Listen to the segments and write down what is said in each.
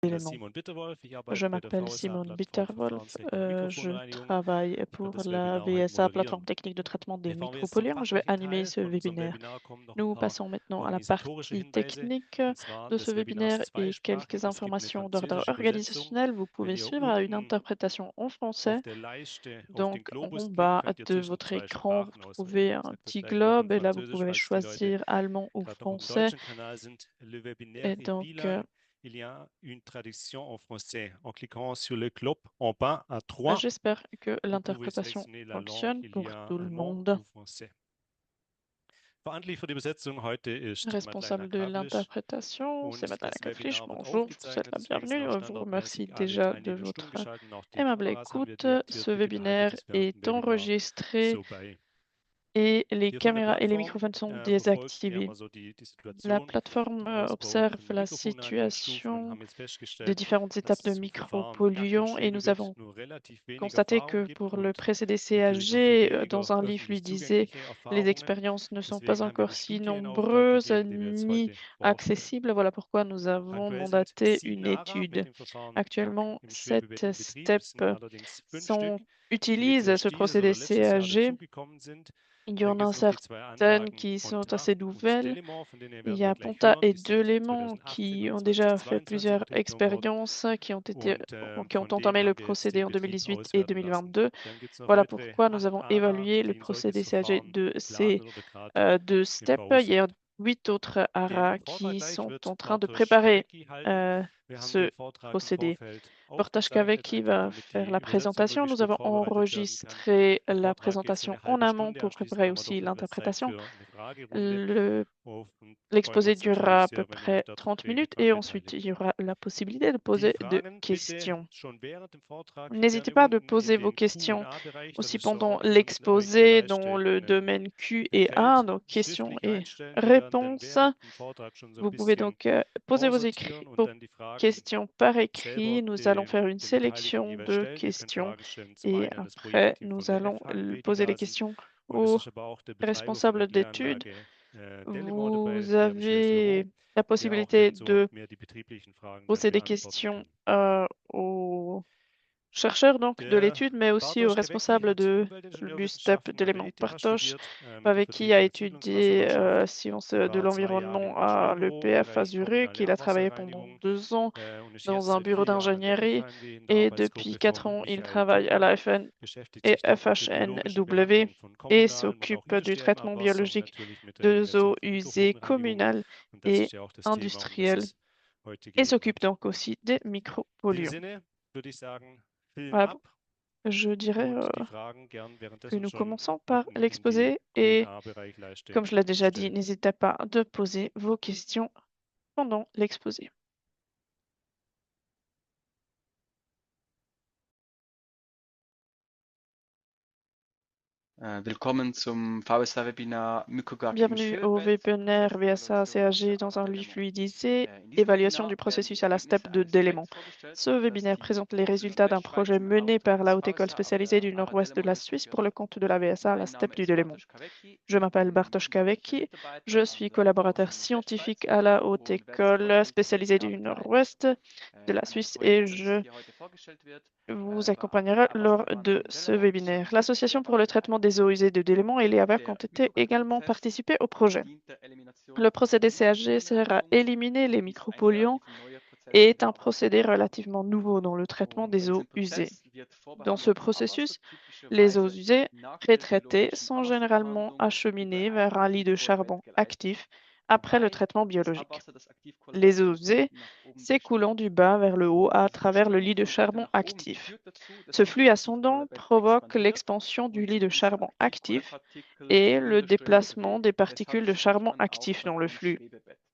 éléments. Je m'appelle Simon Bitterwolf, je travaille pour la VSA, plateforme technique de traitement des micropolluants. Je vais animer ce webinaire. Nous passons maintenant à la partie technique de ce webinaire et quelques informations d'ordre organisationnel. Vous pouvez suivre une interprétation en français. Donc, en bas de votre écran, vous trouvez un petit globe et là, vous pouvez choisir allemand ou français. Et donc, il y a une traduction en français. En cliquant sur le globe en bas à 3, j'espère que vous pouvez l'interprétation sélectionner la langue fonctionne qu'il y pour a tout le allemand monde. ou français. Verantwortlich für die Übersetzung heute ist Responsable de Madeleine l'interprétation, c'est und Madeleine das Akavlich. Webinar wird Bonjour, je vous souhaite la aufgezeichnet, deswegen sind bienvenue. auch Je vous remercie standardmäßig alle déjà de Teilnehmer stumm votre geschalten, auch die aimable Kameras haben wir écoute. deaktiviert. Ce Bitte behaltet webinaire das während est dem Webinar enregistré so bei. et les Hier von der caméras et les Plattform microphones sont verfolgt ihr désactivés. immer so die La Situation, plateforme den Ausbau observe von den la Mikrofonreinigungsstufen und situation haben jetzt des festgestellt, différentes dass étapes de es zum Verfahren gar kein micropolluants et nous Schwellenwert, avons nur relativ wenig constaté Erfahrung que gibt pour le und précédé natürlich noch viel CAG, weniger dans un lit öffentlich fluidisé, zugängliche les Erfahrungen. expériences ne sont pas Deswegen haben wir encore eine si Studie in Auftrag nombreuses gegeben, die wir jetzt ni heute vorstellen. accessibles. Voilà pourquoi nous avons Aktuell sind mandaté 7 une ARA mit étude. dem Verfahren GAC Actuellement, im 7 schwebebedingten Betrieb. Es STEP sind allerdings 5 Stück, die jetzt utilisent ce erst dieses procédé oder letztes Jahr CAG. dazugekommen sind. Il y Dann en gibt a es noch die 2 certaines Anlagen qui sont Ponta assez und nouvelles. Delémont, von denen Il werden y wir a gleich Ponta hören. et Die sind Delémont 2018 qui und ont déjà fait 2022 plusieurs Entwicklung worden. expériences, qui ont Und von entamé denen le haben wir jetzt procédé den en Betrieb 2018 et auswerten lassen. 2022. Dann gibt es noch Voilà weitere pourquoi nous 8 avons ARA, évalué le die ein procédé solches CAG Verfahren de ces planen oder gerade deux im steps. Bau Il y a sind. 8 autres Den ARA Vortrag qui gleich sont wird en train de Bartosz préparer Kawecki halten. Wir haben den ce Vortrag im procédé. Vorfeld Portage aufgezeichnet, Kaveki einfach va damit faire die la Übersetzung présentation. möglichst Nous gut avons vorbereitet werden kann. enregistré Der la Vortrag geht so présentation eine en halbe amont Stunde. pour Anschließend préparer haben wir aussi doch etwas Zeit l'interprétation. für eine Fragerunde. Und freuen L'exposé uns natürlich durera à peu sehr, wenn ihr près dort 30 rege minutes dran et ensuite il beteiligt. y aura la possibilité de Die poser de Fragen bitte questions. schon während dem Vortrag N'hésitez gerne pas de unten in poser vos den questions Q&A-Bereich. Das aussi ist so pendant auch eigentlich eine l'exposé dans Leiste, le domaine Q ein et A, Feld donc questions schriftlich et einstellen. Wir werden dann réponses. während dem Vortrag schon so ein Vous pouvez bisschen donc poser vorsortieren und vos dann die Fragen questions par écrit. selber Nous allons faire une den Beteiligten sélection jeweils de stellen. Ihr könnt questions Fragen stellen, zum et einen an das après Projektteam von nous den allons poser les FH-B-Diversen questions und es aux ist aber auch der Betreiber von der responsables d'études. Kläranlage Delémont dabei, Vous Pierre-Michel avez Fleuron, la der auch possibilité gern so de mehr die betrieblichen Fragen dann poser des beantworten questions kann. aux chercheurs donc de Der l'étude, mais aussi aux Bartosz Kawecki responsables hat du Umweltingenieurwissenschaften STEP an der d'éléments. ETH Bartosz, studiert, mit der avec qui a Vertiefung in étudié Siedlungswasserwirtschaft, sciences de war 2 Jahre l'environnement im à Ingenieurbüro im l'EPF à Bereich Zurich. kommunale Il a travaillé pendant Abwasserreinigung 2 ans und ist dans jetzt un seit bureau 4 Jahren in der d'ingénierie FHNW in der et depuis Arbeitsgruppe 4 von ans, il Michael travaille à la Tuppmann, FN beschäftigt et sich dort mit der biologischen FHNW Behandlung von et kommunalem und auch s'occupe du industriellem traitement Abwasser und biologique natürlich mit der de Elimination eaux von usées Mikrofonreinigung. communales Und das et ist ja auch das Thema, um das industrielles es heute et gehen s'occupe wird. donc aussi des In diesem micropolluants. Sinne würde ich sagen, Film Voilà, ab je dirais und die Fragen gern que währenddessen nous schon commençons par unten in die l'exposé et, Q&A-Bereichleiste comme je l'ai déjà dit, stellen. n'hésitez pas de poser vos questions pendant l'exposé. Willkommen zum VSA-Webinar Mykogark im Bienvenue au Schwebebett. webinaire VSA CAG dans un lit fluidisé, évaluation du processus à la STEP d'éléments. Ce webinaire présente les résultats d'un projet mené par la Haute École spécialisée du Nord-Ouest de la Suisse pour le compte de la VSA à la STEP du Délémont. Je m'appelle Bartosz Kawecki, je suis collaborateur scientifique à la Haute École spécialisée du Nord-Ouest de la Suisse et je vous accompagnera lors de ce webinaire. L'Association pour le traitement des eaux usées de Délémont et l'EAVEC ont également participé au projet. Le procédé CHG sert à éliminer les micropolluants et est un procédé relativement nouveau dans le traitement des eaux usées. Dans ce processus, les eaux usées pré-traitées sont généralement acheminées vers un lit de charbon actif après le traitement biologique. Les eaux usées s'écoulant du bas vers le haut à travers le lit de charbon actif. Ce flux ascendant provoque l'expansion du lit de charbon actif et le déplacement des particules de charbon actif dans le flux.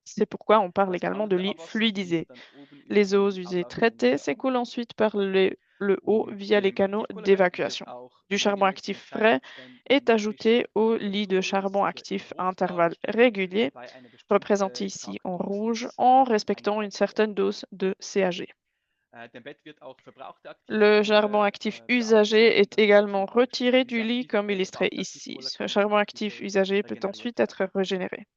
C'est pourquoi on parle également de lit fluidisé. Les eaux usées traitées s'écoulent ensuite par le haut via les canaux d'évacuation. Du charbon actif frais est ajouté au lit de charbon actif à intervalles réguliers, représenté ici en rouge, en respectant une certaine dose de CAG. Le charbon actif usagé est également retiré du lit comme illustré ici. Ce charbon actif usagé peut ensuite être régénéré.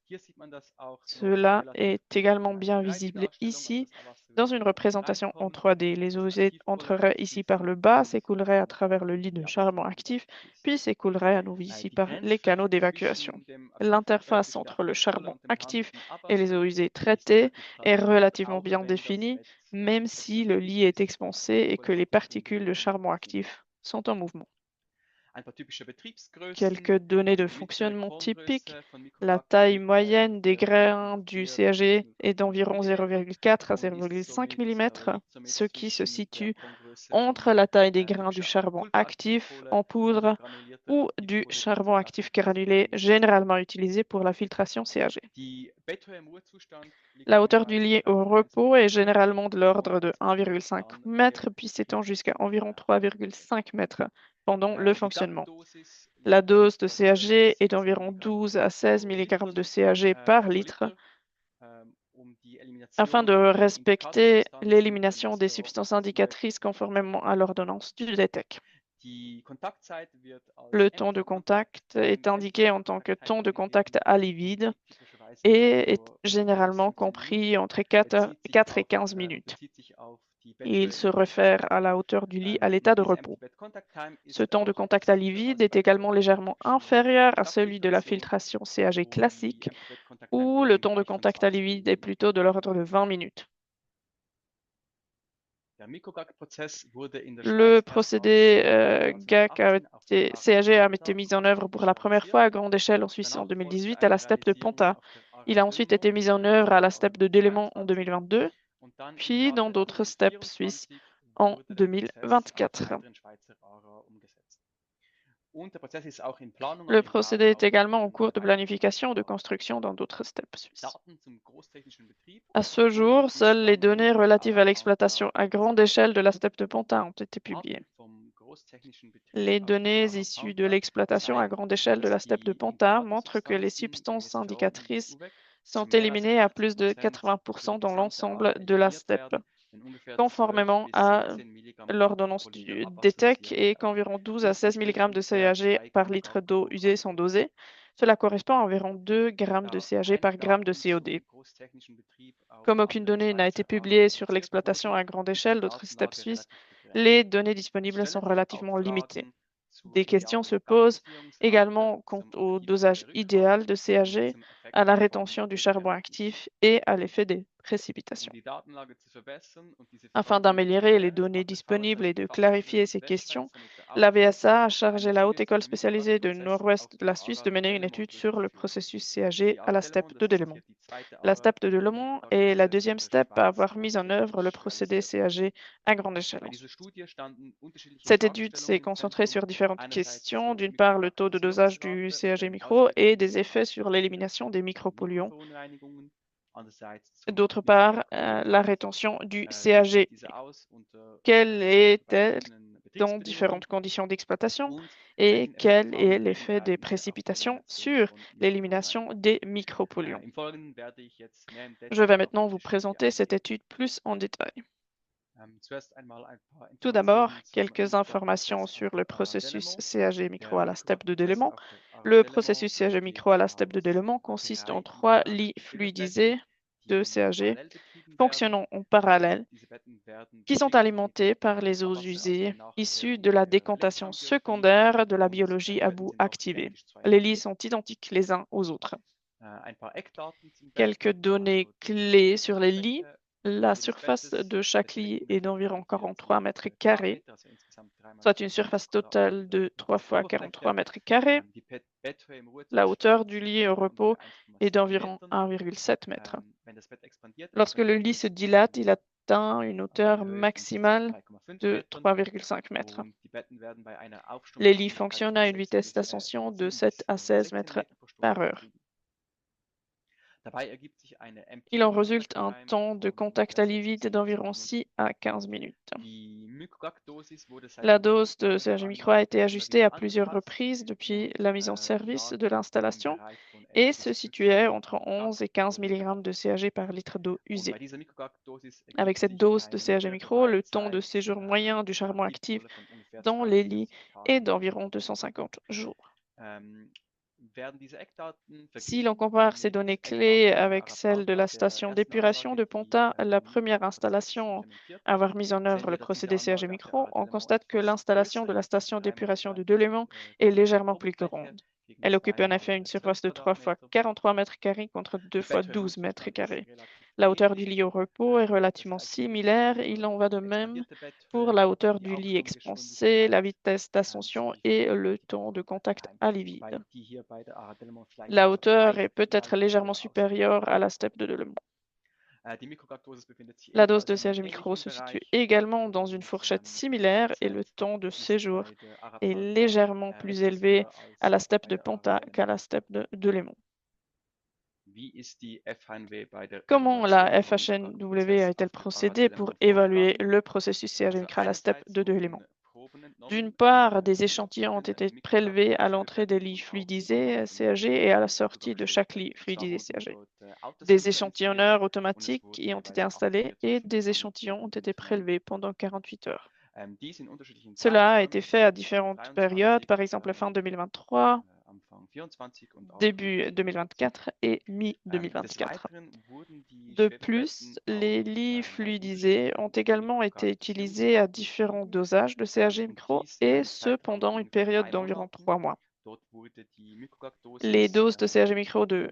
Cela est également bien visible ici. Dans une représentation en 3D, les eaux usées entreraient ici par le bas, s'écouleraient à travers le lit de charbon actif, puis s'écouleraient à nouveau ici par les canaux d'évacuation. L'interface entre le charbon actif et les eaux usées traitées est relativement bien définie, même si le lit est expansé et que les particules de charbon actif sont en mouvement. Quelques données de fonctionnement typiques. La taille moyenne des grains du CAG est d'environ 0,4 à 0,5 mm, ce qui se situe entre la taille des grains du charbon actif en poudre ou du charbon actif granulé, généralement utilisé pour la filtration CAG. La hauteur du lit au repos est généralement de l'ordre de 1,5 m, puis s'étend jusqu'à environ 3,5 m pendant le fonctionnement. La dose de CAG est d'environ 12 à 16 mg de CAG par litre afin de respecter l'élimination des substances indicatrices conformément à l'ordonnance du DTEC. Le temps de contact est indiqué en tant que temps de contact à lit vide et est généralement compris entre 4 et 15 minutes. Il se réfère à la hauteur du lit à l'état de repos. Ce temps de contact à lit vide est également légèrement inférieur à celui de la filtration CAG classique, où le temps de contact à lit vide est plutôt de l'ordre de 20 minutes. Le procédé CAG a été mis en œuvre pour la première fois à grande échelle en Suisse en 2018 à la steppe de Ponta. Il a ensuite été mis en œuvre à la steppe de Delémont en 2022, puis dans d'autres steppes suisses en 2024. Le procédé est également en cours de planification ou de construction dans d'autres steppes suisses. À ce jour, seules les données relatives à l'exploitation à grande échelle de la steppe de Ponta ont été publiées. Les données issues de l'exploitation à grande échelle de la steppe de Ponta montrent que les substances indicatrices sont éliminées à plus de 80% dans l'ensemble de la steppe, conformément à l'ordonnance du DTEC, et qu'environ 12 à 16 mg de CAG par litre d'eau usée sont dosés. Cela correspond à environ 2 g de CAG par gramme de COD. Comme aucune donnée n'a été publiée sur l'exploitation à grande échelle d'autres steppes suisses, les données disponibles sont relativement limitées. Des questions se posent également quant au dosage idéal de CAG, à la rétention du charbon actif et à l'effet des précipitations. Afin d'améliorer les données disponibles et de clarifier ces questions, la VSA a chargé la Haute École spécialisée du Nord-Ouest de la Suisse de mener une étude sur le processus CAG à la steppe de Delémont. La steppe de Delémont est la deuxième steppe à avoir mis en œuvre le procédé CAG à grande échelle. Cette étude s'est concentrée sur différentes questions. D'une part, le taux de dosage du CAG micro et des effets sur l'élimination des micropolluants. D'autre part, la rétention du CAG. Quelle est-elle dans différentes conditions d'exploitation et quel est l'effet des précipitations sur l'élimination des micropolluants? Je vais maintenant vous présenter cette étude plus en détail. Tout d'abord, quelques informations sur le processus CAG micro à la steppe de Delémont. Le processus CAG micro à la steppe de Delémont consiste en 3 lits fluidisés de CAG fonctionnant en parallèle, qui sont alimentés par les eaux usées issues de la décantation secondaire de la biologie à bout activée. Les lits sont identiques les uns aux autres. Quelques données clés sur les lits. La surface de chaque lit est d'environ 43 mètres carrés, soit une surface totale de 3 fois 43 mètres carrés. La hauteur du lit au repos est d'environ 1,7 mètre. Lorsque le lit se dilate, il atteint une hauteur maximale de 3,5 mètres. Les lits fonctionnent à une vitesse d'ascension de 7 à 16 mètres par heure. Il en résulte un temps de contact à lit vide d'environ 6 à 15 minutes. La dose de CAG micro a été ajustée à plusieurs reprises depuis la mise en service de l'installation et se situait entre 11 et 15 mg de CAG par litre d'eau usée. Avec cette dose de CAG micro, le temps de séjour moyen du charbon actif dans les lits est d'environ 250 jours. Si l'on compare ces données clés avec celles de la station d'épuration de Ponta, la première installation à avoir mis en œuvre le procédé CAG Micro, on constate que l'installation de la station d'épuration de Delémont est légèrement plus grande. Elle occupe en effet une surface de 3 fois 43 mètres carrés contre 2 fois 12 mètres carrés. La hauteur du lit au repos est relativement similaire. Il en va de même pour la hauteur du lit expansé, la vitesse d'ascension et le temps de contact à lit vide. La hauteur est peut-être légèrement supérieure à la steppe de Delémont. La dose de CAG Micro se situe également dans une fourchette similaire et le temps de séjour est légèrement plus élevé à la steppe de Ponta qu'à la steppe de Delémont. Comment la FHNW a-t-elle procédé pour évaluer le processus CAG Micro à la steppe de Delémont? D'une part, des échantillons ont été prélevés à l'entrée des lits fluidisés CAG et à la sortie de chaque lit fluidisé CAG. Des échantillonneurs automatiques y ont été installés et des échantillons ont été prélevés pendant 48 heures. Cela a été fait à différentes périodes, par exemple fin 2023, début 2024 et mi-2024. De plus, les lits fluidisés ont également été utilisés à différents dosages de CAG Micro et ce pendant une période d'environ 3 mois. Les doses de CAG Micro de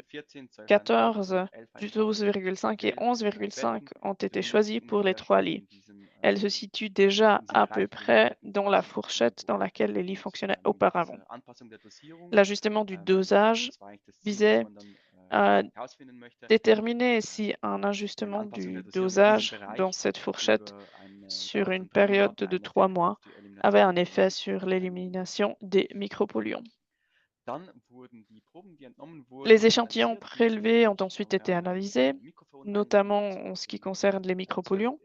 14, 12,5 et 11,5 ont été choisies pour les 3 lits. Elles se situent déjà à peu près dans la fourchette dans laquelle les lits fonctionnaient auparavant. L'ajustement du dosage visait à déterminer si un ajustement du dosage dans cette fourchette sur une période de 3 mois avait un effet sur l'élimination des micropolluants. Les échantillons prélevés ont ensuite été analysés, notamment en ce qui concerne les micropolluants,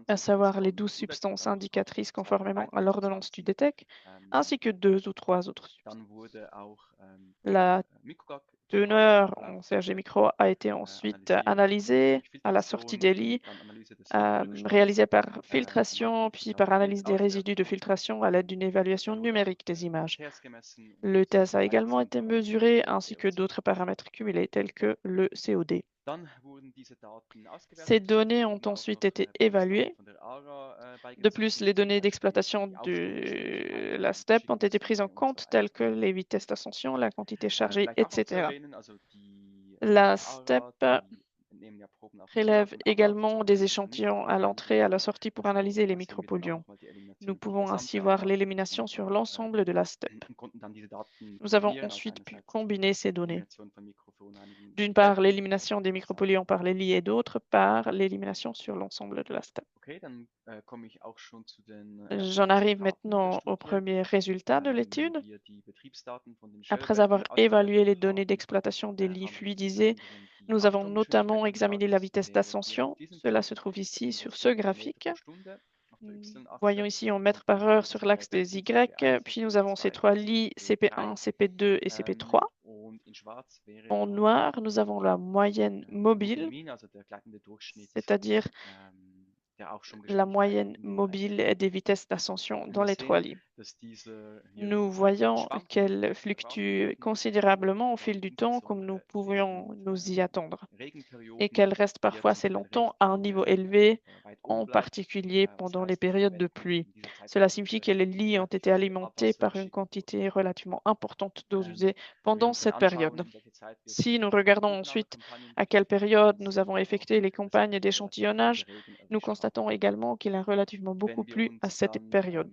à savoir les 12 substances indicatrices conformément à l'ordonnance du DETEC, ainsi que 2 ou 3 autres substances. La teneur en CAG Micro a été ensuite analysée à la sortie des lits, réalisée par filtration, puis par analyse des résidus de filtration à l'aide d'une évaluation numérique des images. Le TS a également été mesuré, ainsi que d'autres paramètres cumulés tels que le COD. Ces données ont ensuite été évaluées. De plus, les données d'exploitation de la STEP ont été prises en compte, telles que les vitesses d'ascension, la quantité chargée, etc. La STEP prélève également des échantillons à l'entrée et à la sortie pour analyser les micropolluants. Nous pouvons ainsi voir l'élimination sur l'ensemble de la STEP. Nous avons ensuite pu combiner ces données. D'une part, l'élimination des micropolluants par les lits et d'autre part, l'élimination sur l'ensemble de la STEP. J'en arrive maintenant au premier résultat de l'étude. Après avoir évalué les données d'exploitation des lits fluidisés, nous avons notamment examiné la vitesse d'ascension. Cela se trouve ici sur ce graphique. Nous voyons ici en mètres par heure sur l'axe des Y, puis nous avons ces 3 lits CP1, CP2 et CP3. En noir, nous avons la moyenne mobile, c'est-à-dire la moyenne mobile des vitesses d'ascension dans les 3 lits. Nous voyons qu'elle fluctue considérablement au fil du temps, comme nous pouvions nous y attendre, et qu'elle reste parfois assez longtemps à un niveau élevé, en particulier pendant les périodes de pluie. Cela signifie que les lits ont été alimentés par une quantité relativement importante d'eau usée pendant cette période. Si nous regardons ensuite à quelle période nous avons effectué les campagnes d'échantillonnage, nous constatons également qu'il a relativement beaucoup plu à cette période.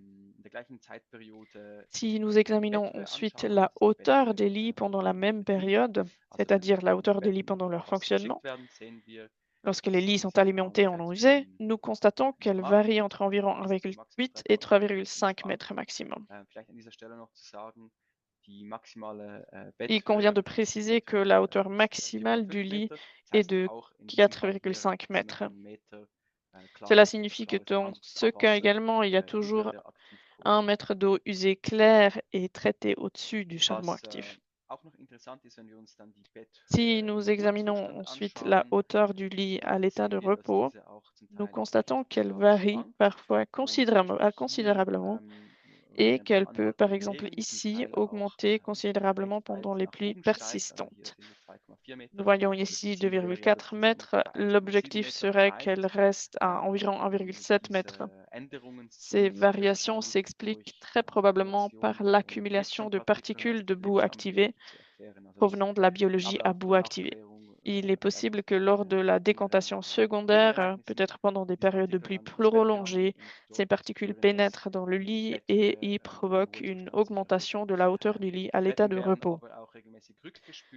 Si nous examinons ensuite la hauteur des lits pendant la même période, c'est-à-dire la hauteur des lits pendant leur fonctionnement, lorsque les lits sont alimentés en eau usée, nous constatons qu'elle varie entre environ 1,8 et 3,5 mètres maximum. Il convient de préciser que la hauteur maximale du lit est de 4,5 mètres. Cela signifie que dans ce cas également, il y a toujours 1 mètre d'eau usée claire et traitée au-dessus du charbon actif. Si nous examinons ensuite la hauteur du lit à l'état de repos, nous constatons qu'elle varie parfois considérablement et qu'elle peut, par exemple ici, augmenter considérablement pendant les pluies persistantes. Nous voyons ici 2,4 mètres. L'objectif serait qu'elle reste à environ 1,7 mètres. Ces variations s'expliquent très probablement par l'accumulation de particules de boue activées provenant de la biologie à bout activée. Il est possible que lors de la décantation secondaire, peut-être pendant des périodes de pluie plus prolongées, ces particules pénètrent dans le lit et y provoquent une augmentation de la hauteur du lit à l'état de repos.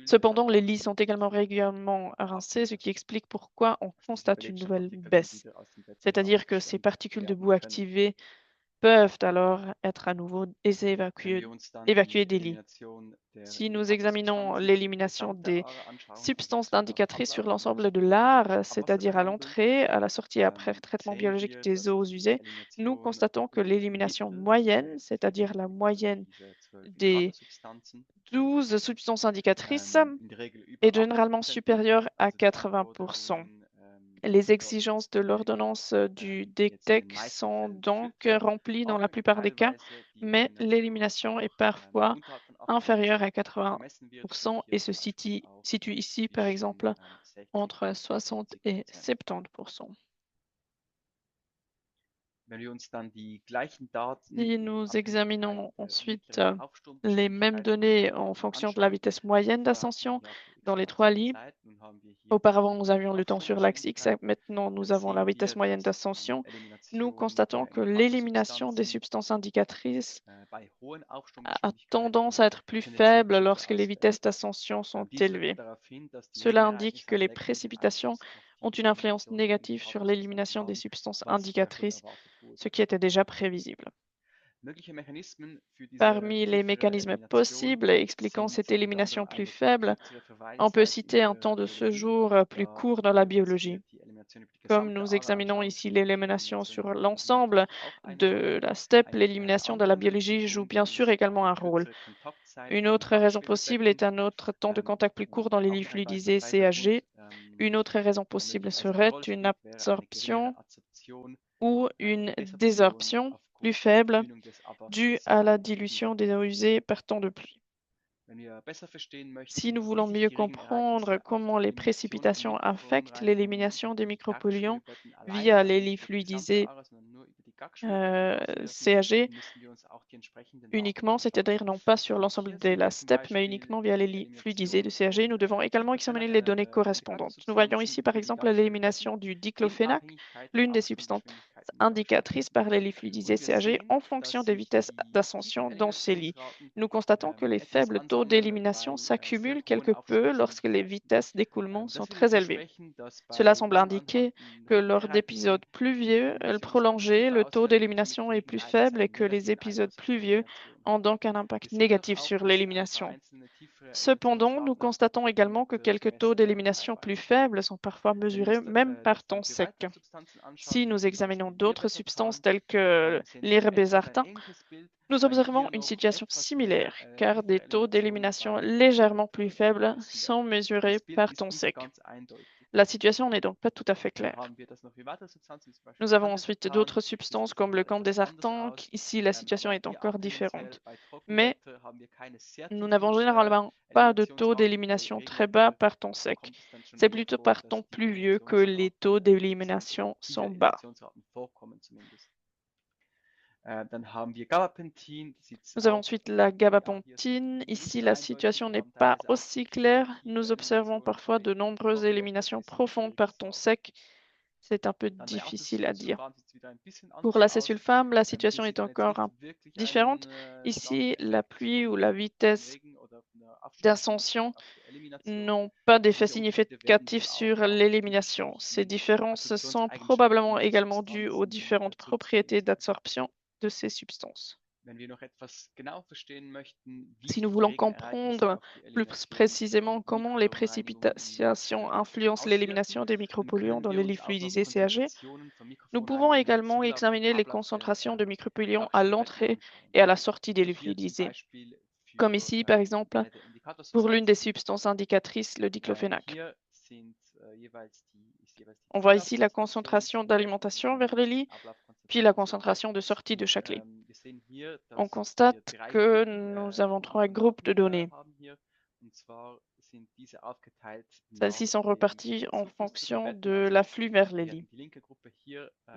Cependant, les lits sont également régulièrement rincés, ce qui explique pourquoi on constate une nouvelle baisse. C'est-à-dire que ces particules de boue activées peuvent alors être à nouveau évacuées des lits. Si nous examinons l'élimination des substances indicatrices sur l'ensemble de l'art, c'est-à-dire à l'entrée, à la sortie et après traitement biologique des eaux usées, nous constatons que l'élimination moyenne, c'est-à-dire la moyenne des 12 substances indicatrices, est généralement supérieure à 80%. Les exigences de l'ordonnance du DECTEC sont donc remplies dans la plupart des cas, mais l'élimination est parfois inférieure à 80% et se situe ici, par exemple, entre 60 et 70%. Si nous examinons ensuite les mêmes données en fonction de la vitesse moyenne d'ascension dans les trois lits, auparavant nous avions le temps sur l'axe X, maintenant nous avons la vitesse moyenne d'ascension, nous constatons que l'élimination des substances indicatrices a tendance à être plus faible lorsque les vitesses d'ascension sont élevées. Cela indique que les précipitations ont une influence négative sur l'élimination des substances indicatrices, ce qui était déjà prévisible. Parmi les mécanismes possibles expliquant cette élimination plus faible, on peut citer un temps de séjour plus court dans la biologie. Comme nous examinons ici l'élimination sur l'ensemble de la STEP, l'élimination de la biologie joue bien sûr également un rôle. Une autre raison possible est un autre temps de contact plus court dans les lits fluidisés CHG. Une autre raison possible serait une absorption ou une désorption plus faible due à la dilution des eaux usées par temps de pluie. Si nous voulons mieux comprendre comment les précipitations affectent l'élimination des micropolluants via les lits fluidisés CAG uniquement, c'est-à-dire non pas sur l'ensemble de la STEP, mais uniquement via les lits fluidisés de CAG, nous devons également examiner les données correspondantes. Nous voyons ici par exemple l'élimination du diclofénac, l'une des substances indicatrices par les lits fluidisés CAG en fonction des vitesses d'ascension dans ces lits. Nous constatons que les faibles taux d'élimination s'accumulent quelque peu lorsque les vitesses d'écoulement sont très élevées. Cela semble indiquer que lors d'épisodes pluvieux prolongés, le taux d'élimination est plus faible et que les épisodes pluvieux ont donc un impact négatif sur l'élimination. Cependant, nous constatons également que quelques taux d'élimination plus faibles sont parfois mesurés même par temps sec. Si nous examinons d'autres substances telles que l'irbésartan, nous observons une situation similaire, car des taux d'élimination légèrement plus faibles sont mesurés par temps sec. La situation n'est donc pas tout à fait claire. Nous avons ensuite d'autres substances comme le candésartan. Ici, la situation est encore différente. Mais nous n'avons généralement pas de taux d'élimination très bas par temps sec. C'est plutôt par temps pluvieux que les taux d'élimination sont bas. Nous avons ensuite la gabapentine. Ici, la situation n'est pas aussi claire. Nous observons parfois de nombreuses éliminations profondes par temps sec. C'est un peu difficile à dire. Pour l'acésulfame, la situation est encore différente. Ici, la pluie ou la vitesse d'ascension n'ont pas d'effet significatif sur l'élimination. Ces différences sont probablement également dues aux différentes propriétés d'absorption de ces substances. Si nous voulons comprendre plus précisément comment les précipitations influencent l'élimination des micropolluants dans les lits fluidisés CAG, nous pouvons également examiner les concentrations de micropolluants à l'entrée et à la sortie des lits fluidisés, comme ici par exemple pour l'une des substances indicatrices, le diclofénac. On voit ici la concentration d'alimentation vers les lits, puis la concentration de sortie de chaque lit. On constate que nous avons 3 groupes de données. Celles-ci sont reparties en fonction de l'afflux vers les lits.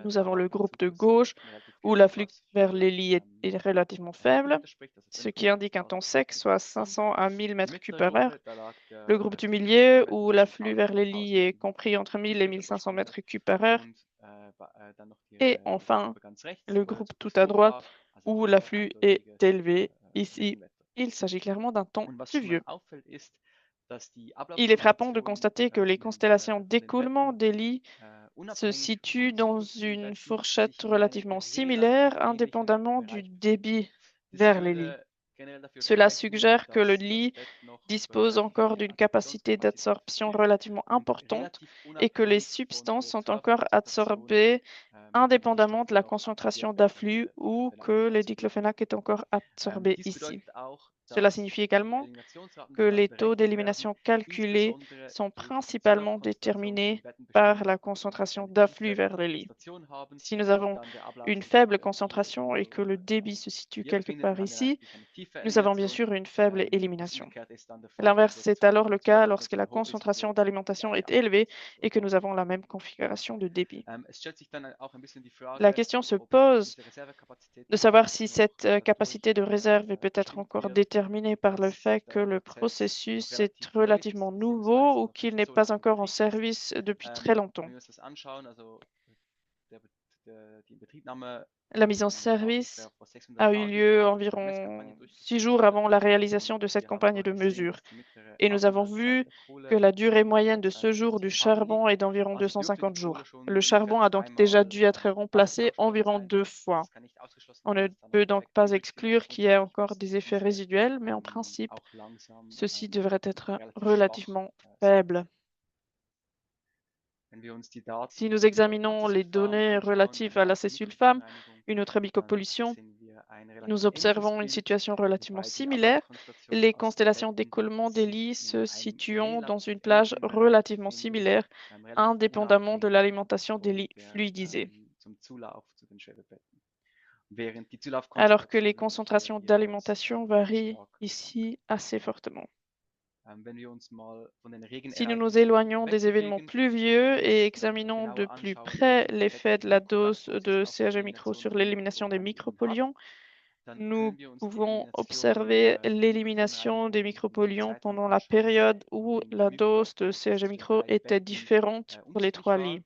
Nous avons le groupe de gauche où l'afflux vers les lits est relativement faible, ce qui indique un temps sec, soit 500 à 1000 mètres cubes par heure. Le groupe du milieu où l'afflux vers les lits est compris entre 1000 et 1500 mètres cubes par heure. Et enfin, le groupe tout à droite où l'afflux est élevé. Ici, il s'agit clairement d'un temps pluvieux. Il est frappant de constater que les constellations d'écoulement des lits se situent dans une fourchette relativement similaire, indépendamment du débit vers les lits. Cela suggère que le lit dispose encore d'une capacité d'absorption relativement importante et que les substances sont encore absorbées indépendamment de la concentration d'afflux ou que le diclofénac est encore absorbé ici. Cela signifie également que les taux d'élimination calculés sont principalement déterminés par la concentration d'afflux vers le lit. Si nous avons une faible concentration et que le débit se situe quelque part ici, nous avons bien sûr une faible élimination. L'inverse est alors le cas lorsque la concentration d'alimentation est élevée et que nous avons la même configuration de débit. La question se pose de savoir si cette capacité de réserve est peut-être encore déterminée par le fait que le processus est relativement nouveau ou qu'il n'est pas encore en service depuis très longtemps. La mise en service a eu lieu environ 6 jours avant la réalisation de cette campagne de mesure. Et nous avons vu que la durée moyenne de séjour du charbon est d'environ 250 jours. Le charbon a donc déjà dû être remplacé environ 2 fois. On ne peut donc pas exclure qu'il y ait encore des effets résiduels, mais en principe, ceci devrait être relativement faible. Si nous examinons les données relatives à l'acésulfame, une autre mycopollution, nous observons une situation relativement similaire, les constellations d'écoulement des lits se situant dans une plage relativement similaire, indépendamment de l'alimentation des lits fluidisés. Alors que les concentrations d'alimentation varient ici assez fortement. Si nous nous éloignons des événements pluvieux et examinons de plus près l'effet de la dose de CHG micro sur l'élimination des micropolluants, nous pouvons observer l'élimination des micropolluants pendant la période où la dose de CHG micro était différente pour les 3 lits.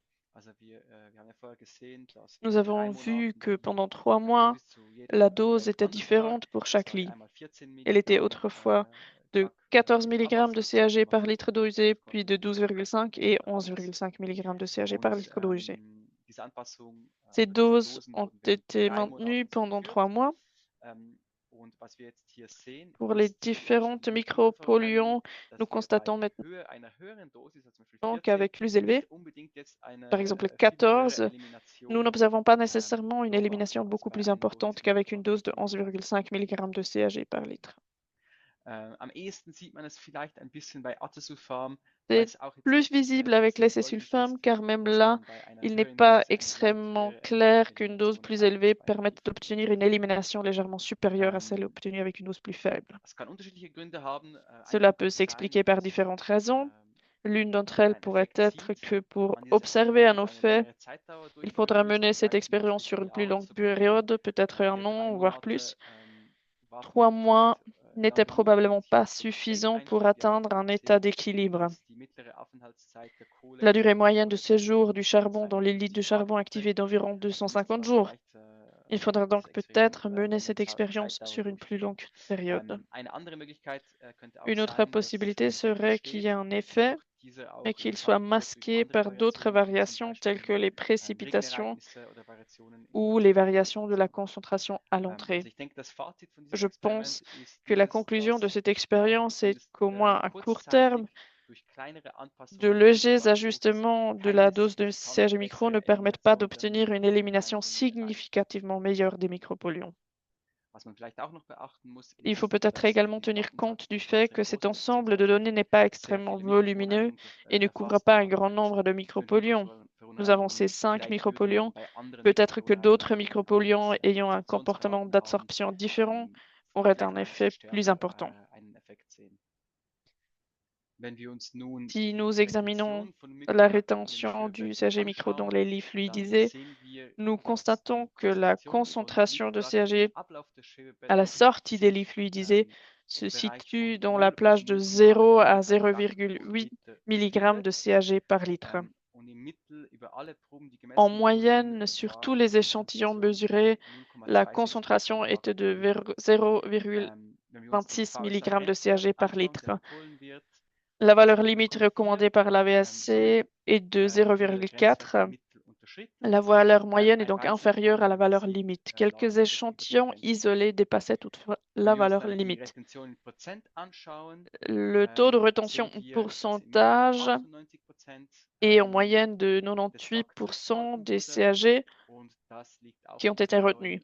Nous avons vu que pendant 3 mois, la dose était différente pour chaque lit. Elle était autrefois de 14 mg de CHG par litre d'eau usée, puis de 12,5 et 11,5 mg de CHG par litre d'eau usée. Ces doses ont été maintenues pendant 3 mois. Pour les différentes micropolluants, nous constatons maintenant qu'avec plus élevé, par exemple 14, nous n'observons pas nécessairement une élimination beaucoup plus importante qu'avec une dose de 11,5 mg de CHG par litre. C'est plus visible avec l'acésulfame car même là, il n'est pas extrêmement clair qu'une dose plus élevée permette d'obtenir une élimination légèrement supérieure à celle obtenue avec une dose plus faible. Cela peut s'expliquer par différentes raisons. L'une d'entre elles pourrait être que pour observer un effet, il faudra mener cette expérience sur une plus longue période, peut-être 1 an, voire plus. 3 mois n'était probablement pas suffisant pour atteindre un état d'équilibre. La durée moyenne de séjour du charbon dans les lits de charbon activés est d'environ 250 jours. Il faudra donc peut-être mener cette expérience sur une plus longue période. Une autre possibilité serait qu'il y ait un effet, mais qu'il soit masqué par d'autres variations telles que les précipitations ou les variations de la concentration à l'entrée. Je pense que la conclusion de cette expérience est qu'au moins à court terme, de légers ajustements de la dose de CHG micro ne permettent pas d'obtenir une élimination significativement meilleure des micropolluants. Il faut peut-être également tenir compte du fait que cet ensemble de données n'est pas extrêmement volumineux et ne couvre pas un grand nombre de micropolluants. Nous avons ces 5 micropolluants. Peut-être que d'autres micropolluants ayant un comportement d'absorption différent auraient un effet plus important. Si nous examinons la rétention du CAG micro dans les lits fluidisés, nous constatons que la concentration de CAG à la sortie des lits fluidisés se situe dans la plage de 0 à 0,8 mg de CAG par litre. En moyenne, sur tous les échantillons mesurés, la concentration était de 0,26 mg de CAG par litre. La valeur limite recommandée par la VSC est de 0,4. La valeur moyenne est donc inférieure à la valeur limite. Quelques échantillons isolés dépassaient toutefois la valeur limite. Le taux de rétention en pourcentage est en moyenne de 98% des CAG qui ont été retenus.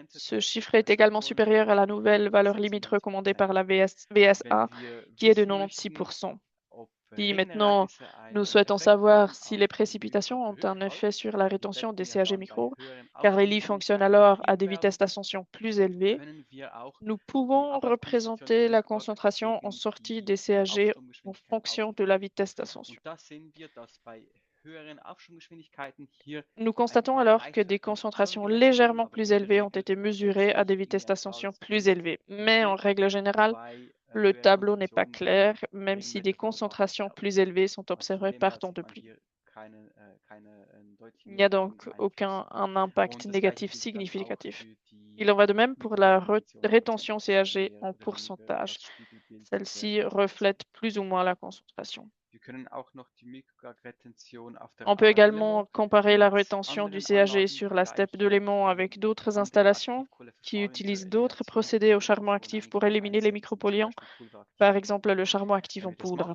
Ce chiffre est également supérieur à la nouvelle valeur limite recommandée par la VSA, qui est de 96%. Si maintenant nous souhaitons savoir si les précipitations ont un effet sur la rétention des CAG micro, car les lits fonctionnent alors à des vitesses d'ascension plus élevées, nous pouvons représenter la concentration en sortie des CAG en fonction de la vitesse d'ascension. Nous constatons alors que des concentrations légèrement plus élevées ont été mesurées à des vitesses d'ascension plus élevées. Mais en règle générale, le tableau n'est pas clair, même si des concentrations plus élevées sont observées par temps de pluie. Il n'y a donc aucun impact négatif significatif. Il en va de même pour la rétention CAG en pourcentage. Celle-ci reflète plus ou moins la concentration. On peut également comparer la rétention du CAG sur la steppe de Léman avec d'autres installations qui utilisent d'autres procédés au charbon actif pour éliminer les micropolluants, par exemple le charbon actif en poudre.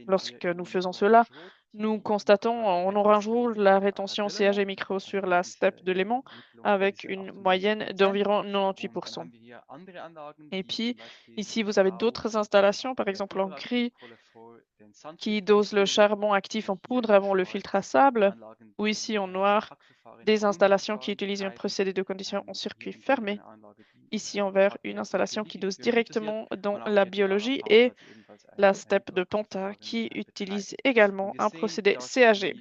Lorsque nous faisons cela, nous constatons en orange rouge la rétention CAG micro sur la steppe de Léman avec une moyenne d'environ 98%. Et puis, ici, vous avez d'autres installations, par exemple en gris, qui dosent le charbon actif en poudre avant le filtre à sable, ou ici en noir, des installations qui utilisent un procédé de condition en circuit fermé. Ici en vert, une installation qui dose directement dans la biologie et la steppe de Panta qui utilise également un procédé CAG.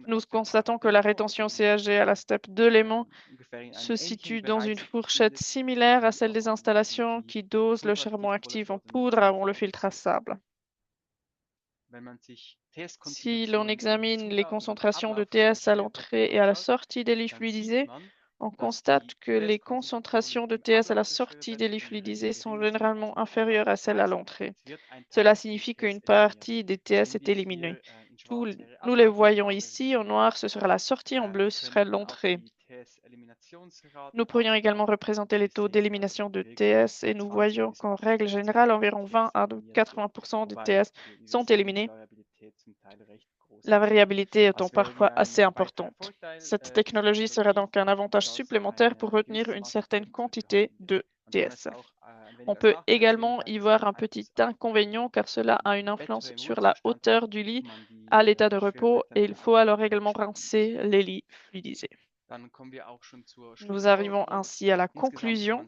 Nous constatons que la rétention CAG à la steppe de Léman se situe dans une fourchette similaire à celle des installations qui dosent le charbon actif en poudre avant le filtre à sable. Si l'on examine les concentrations de TS à l'entrée et à la sortie des lits fluidisés, on constate que les concentrations de TS à la sortie des lits fluidisés sont généralement inférieures à celles à l'entrée. Cela signifie qu'une partie des TS est éliminée. Nous les voyons ici en noir, ce sera la sortie, en bleu, ce sera l'entrée. Nous pourrions également représenter les taux d'élimination de TS et nous voyons qu'en règle générale, environ 20 à 80% des TS sont éliminés, la variabilité étant parfois assez importante. Cette technologie sera donc un avantage supplémentaire pour retenir une certaine quantité de TS. On peut également y voir un petit inconvénient car cela a une influence sur la hauteur du lit à l'état de repos et il faut alors également rincer les lits fluidisés. Nous arrivons ainsi à la conclusion.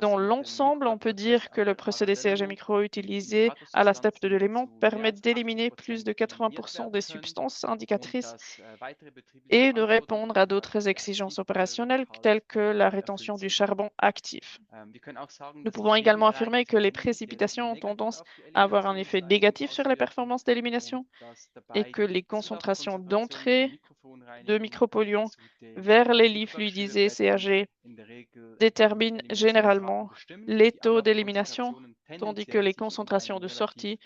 Dans l'ensemble, on peut dire que le procédé CAG micro utilisé à la steppe de Léman permet d'éliminer plus de 80% des substances indicatrices et de répondre à d'autres exigences opérationnelles telles que la rétention du charbon actif. Nous pouvons également affirmer que les précipitations ont tendance à avoir un effet négatif sur les performances d'élimination et que les concentrations d'entrée de micropolluants vers les lits fluidisés CAG déterminent généralement les taux d'élimination, tandis que les concentrations de sortie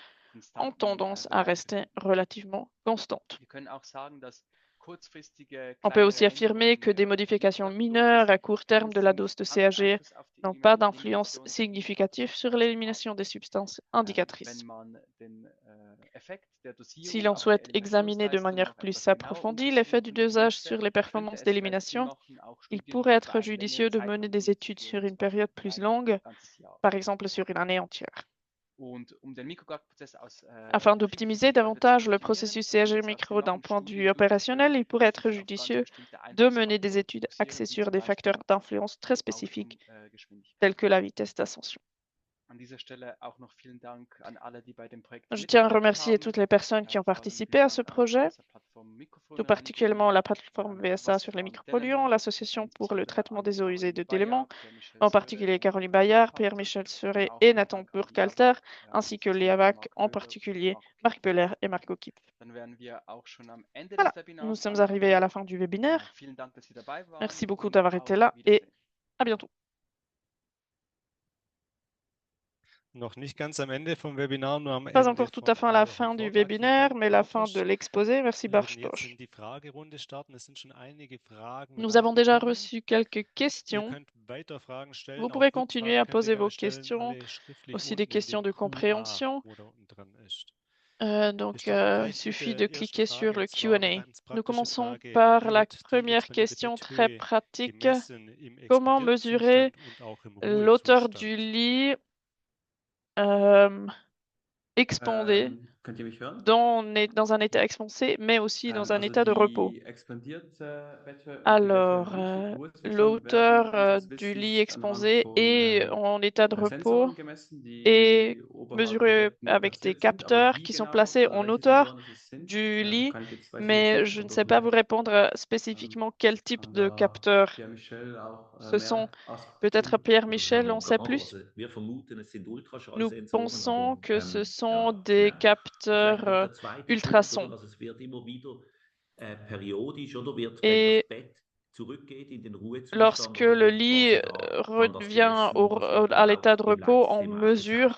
ont tendance à rester relativement constantes. On peut aussi affirmer que des modifications mineures à court terme de la dose de CAG n'ont pas d'influence significative sur l'élimination des substances indicatrices. Si l'on souhaite examiner de manière plus approfondie l'effet du dosage sur les performances d'élimination, il pourrait être judicieux de mener des études sur une période plus longue, par exemple sur une année entière. Afin d'optimiser davantage le processus CAG micro d'un point de vue opérationnel, il pourrait être judicieux de mener des études axées sur des facteurs d'influence très spécifiques, tels que la vitesse d'ascension. Je tiens à remercier toutes les personnes qui ont participé à ce projet, tout particulièrement la plateforme VSA sur les micropolluants, l'Association pour le traitement des eaux usées de Téléman, en particulier Caroline Bayard, Pierre-Michel Seret et Nathan Burkhalter, ainsi que l'EAVAC, en particulier Marc Peller et Marco Kipp. Voilà, nous sommes arrivés à la fin du webinaire. Merci beaucoup d'avoir été là et à bientôt. Pas encore tout à fait à la fin du webinaire, mais la fin de l'exposé. Merci Bartosz. Nous avons déjà reçu quelques questions. Vous pourrez continuer à poser vos questions, aussi des questions de compréhension. Il suffit de cliquer sur le Q&A. Nous commençons par la première question très pratique. Comment mesurer l'auteur du lit expandé Könnt ihr mich hören? dans un état expansé, mais aussi dans un Also état de repos? die Alors, l'auteur du lit expansé est en état de repos et mesuré avec des capteurs qui sont placés en hauteur du lit, mais je ne sais pas vous répondre spécifiquement quel type de capteurs ce sont. Peut-être Pierre-Michel en sait plus? Nous pensons que ce sont des capteurs ultrasons. Et lorsque le lit revient à l'état de repos, on mesure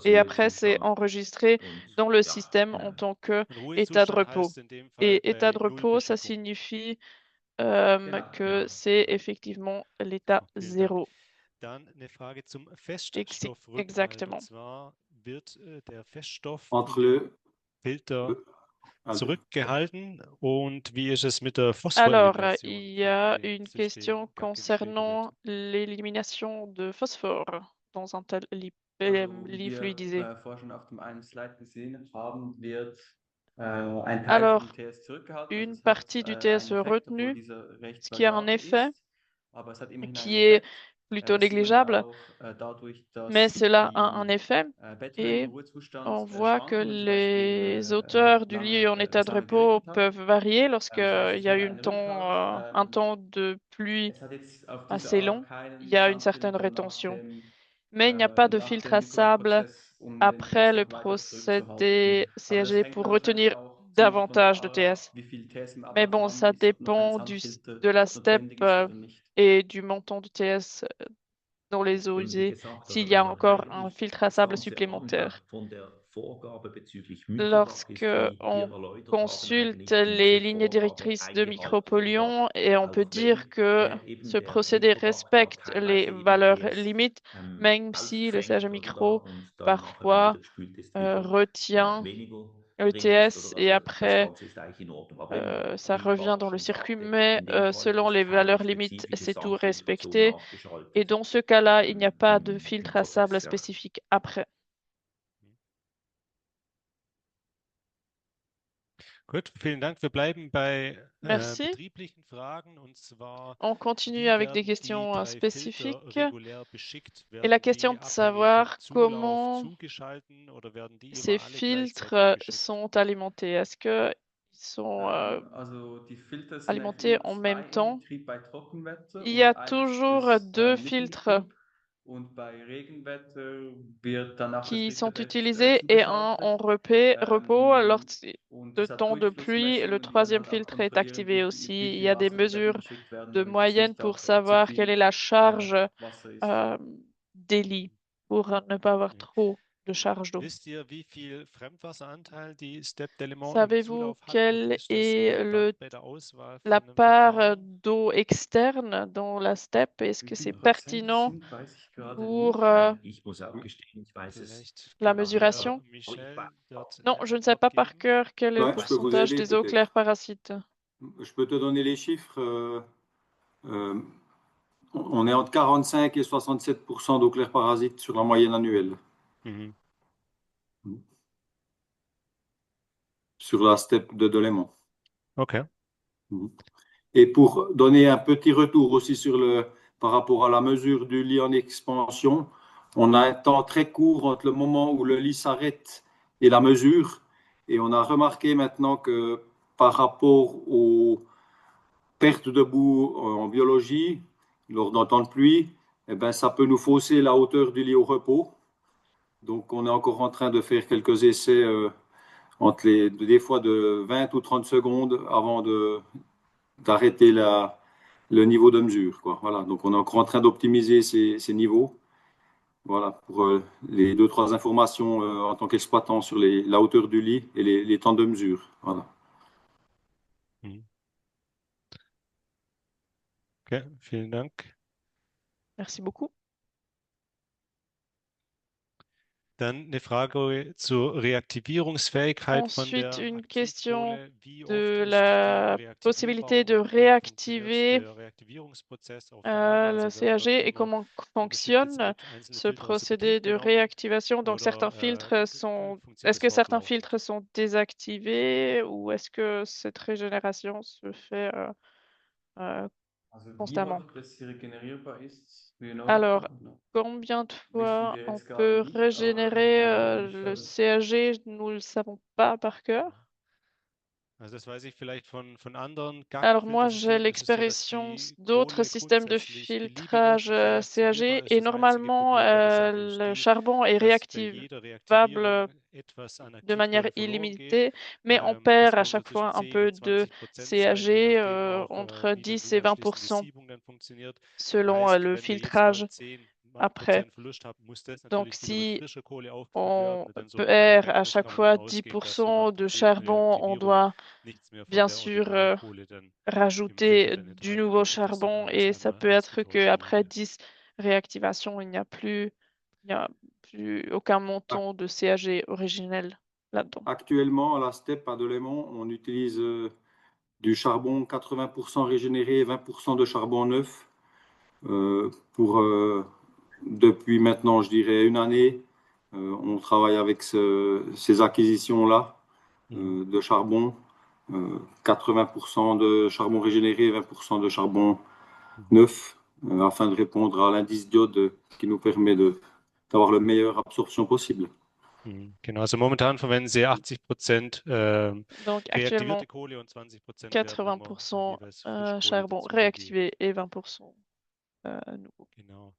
et après c'est enregistré dans le système en tant qu'état de repos. Et état de repos, ça signifie que c'est effectivement l'état 0. Exactement. Entre le Alors, il y a une question concernant l'élimination de phosphore dans un tel lit fluidisé. Alors, une partie du TS retenue, ce qui a un effet qui est plutôt négligeable, mais cela a un effet et on voit que les auteurs du lit en état de repos peuvent varier lorsqu'il y a un temps de pluie assez long, il y a une certaine rétention. Mais il n'y a pas de filtre à sable après le procédé CAG pour retenir davantage de TS. Mais bon, ça dépend de la step et du montant de TS dans les eaux usées, s'il y a encore un filtre à sable supplémentaire. Lorsque on consulte les lignes directrices de micropolluants et on peut dire que ce procédé respecte les valeurs limites, même si le CAG micro parfois retient ETS et après ça revient dans le circuit, mais selon les valeurs limites, c'est tout respecté. Et dans ce cas-là, il n'y a pas de filtre à sable spécifique après. Merci. On continue avec des questions spécifiques. Et la question de savoir comment ces filtres sont alimentés. Est-ce qu'ils sont alimentés en même temps? Il y a toujours deux filtres qui sont utilisés et un en repos. Lors de temps de pluie, le troisième filtre est activé aussi. Il y a des mesures de moyenne pour savoir quelle est la charge des lits pour ne pas avoir trop de charge d'eau. Savez-vous quelle est la part d'eau externe dans la steppe? Est-ce que c'est pertinent pour la mesuration? Non, je ne sais pas par cœur quel est le pourcentage des eaux claires parasites. Je peux te donner les chiffres. On est entre 45 et 67% d'eau claire parasite sur la moyenne annuelle. sur la steppe de Delémont. Okay. Mhm. Et pour donner un petit retour aussi par rapport à la mesure du lit en expansion, on a un temps très court entre le moment où le lit s'arrête et la mesure. Et on a remarqué maintenant que par rapport aux pertes de boue en biologie, lors d'un temps de pluie, eh ben, ça peut nous fausser la hauteur du lit au repos. Donc, on est encore en train de faire quelques essais des fois de 20 ou 30 secondes avant d'arrêter le niveau de mesure, quoi. Voilà. Donc, on est encore en train d'optimiser ces niveaux. Voilà, pour les deux, trois informations en tant qu'exploitant sur la hauteur du lit et les temps de mesure. Voilà. Mhm. Okay, vielen Dank. Merci beaucoup. Dann eine Frage zur Reaktivierungsfähigkeit von Ensuite, der une question Aktivkohle. Wie oft de ist la die possibilité de reaktivierbar und wie funktioniert réactiver der Reaktivierungsprozess auf Dauer? le Also wird CAG et immer comment eine bestimmte fonctionne Zeit einzelne ce Filter aus dem procédé Betrieb de genommen réactivation. Donc, certains oder filtres sont... funktioniert Est-ce das que certains fortlaufend? filtres sont désactivés ou est-ce que cette régénération se fait euh, Also wie constamment? häufig das sie regenerierbar ist, do you know that? Alors, No. combien de Wissen fois wir on jetzt gerade peut nicht, aber ich régénérer kann le sicher. CAG? Nous ne le savons pas par cœur. Also das weiß ich vielleicht von anderen Alors moi, j'ai GAC-Filtersystemen. Ist es so, dass l'expérience die d'autres Kohle systèmes de grundsätzlich beliebig oft filtrage CAG reaktivierbar ist. et Das einzige normalement, Problem bei der Sache ist le die, charbon est dass bei jeder réactivable Reaktivierung etwas an de manière Aktivkohle verloren geht. illimitée, mais on Das perd à kann so chaque zwischen fois un 10 peu und de 20% sein, je CAG, nachdem auch, entre wie dann 10 et anschließend die 20% Siebung dann funktioniert. selon Heißt, le wenn wir jetzt mal filtrage 10% après. Verlust haben, muss das Donc natürlich wieder mit si frischer Kohle aufgefüllt werden. on Und dann so mit meiner perd à Rechnung chaque kann man fois davon ausgehen, dass so nach 10% der de zehnten charbon, on Reaktivierung doit nichts mehr von bien der sûr Originalkohle dann im Filter rajouter dann du nouveau reinkommt und das dann charbon alles et ça einmal peut être ausgetauscht qu'après wurde. 10 réactivations, il n'y a plus aucun montant de CAG originel là-dedans. Actuellement, à la steppe à Delémont, on utilise du charbon 80% régénéré et 20% de charbon neuf pour, depuis maintenant, je dirais, une année. On travaille avec ces acquisitions-là de charbon, 80% de charbon régénéré et 20% de charbon neuf, afin de répondre à l'indice d'iode qui nous permet d'avoir la meilleure absorption possible. Genau, also momentan verwenden sie 80% Donc reaktivierte actuellement, Kohle und 20% werden immer 80% jeweils Frischkohle charbon dazugegeben. réactivé et 20% nouveau. Genau.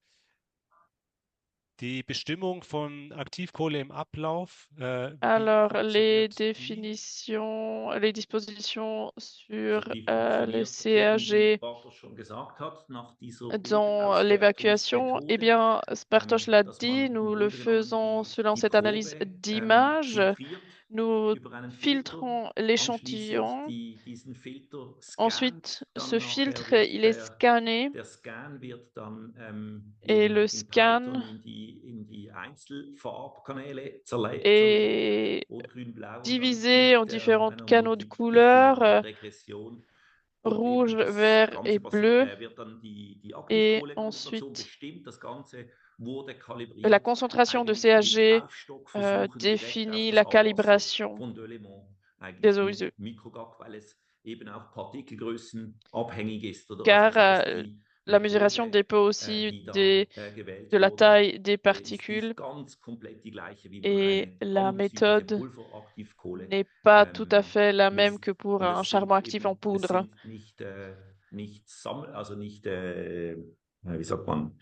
Die Bestimmung von Aktivkohle im Ablauf, wie Alors, les funktioniert die? définitions, les dispositions sur Also die le funktioniert, wie CAG Bartosz schon gesagt hat, nach dieser dans l'évacuation, eh Blutauswertungsmethode, bien, Bartosz l'a dass dit, man im nous le Grunde genommen faisons selon die cette analyse Probe d'image. filtriert Nous über einen Filter, filtrons anschließend l'échantillon. diesen Filter scannt, Ensuite, ce dann nachher filtre, wird il est scanné der Scan wird dann et le in Python scan in die Einzelfarbkanäle zerlegt, est rot, grün, blau, und dann divisé en macht différents eine canaux de richtige couleurs, Regression. Und rouge, eben das vert et Ganze bleu. wird dann die Et Aktivkohlekonzentration ensuite, bestimmt. Das Ganze wurde la kalibriert concentration de eigentlich mit CAG Aufstockversuchen direkt auf définit das la Abwasser calibration von Delémont, des eigentlich eaux mit usées. Mikrogak, weil es eben auch Partikelgrößen abhängig ist. Oder? Also Car das heißt, die la mesuration Methode, dépend aussi die da de gewählt la wurde, taille des particules ist ganz komplett die gleiche wie für et eine la unübliche méthode Pulveraktivkohle. n'est pas tout à fait la Und même que pour un es charbon sind actif en eben, es poudre. sind nicht also nicht, wie sagt man,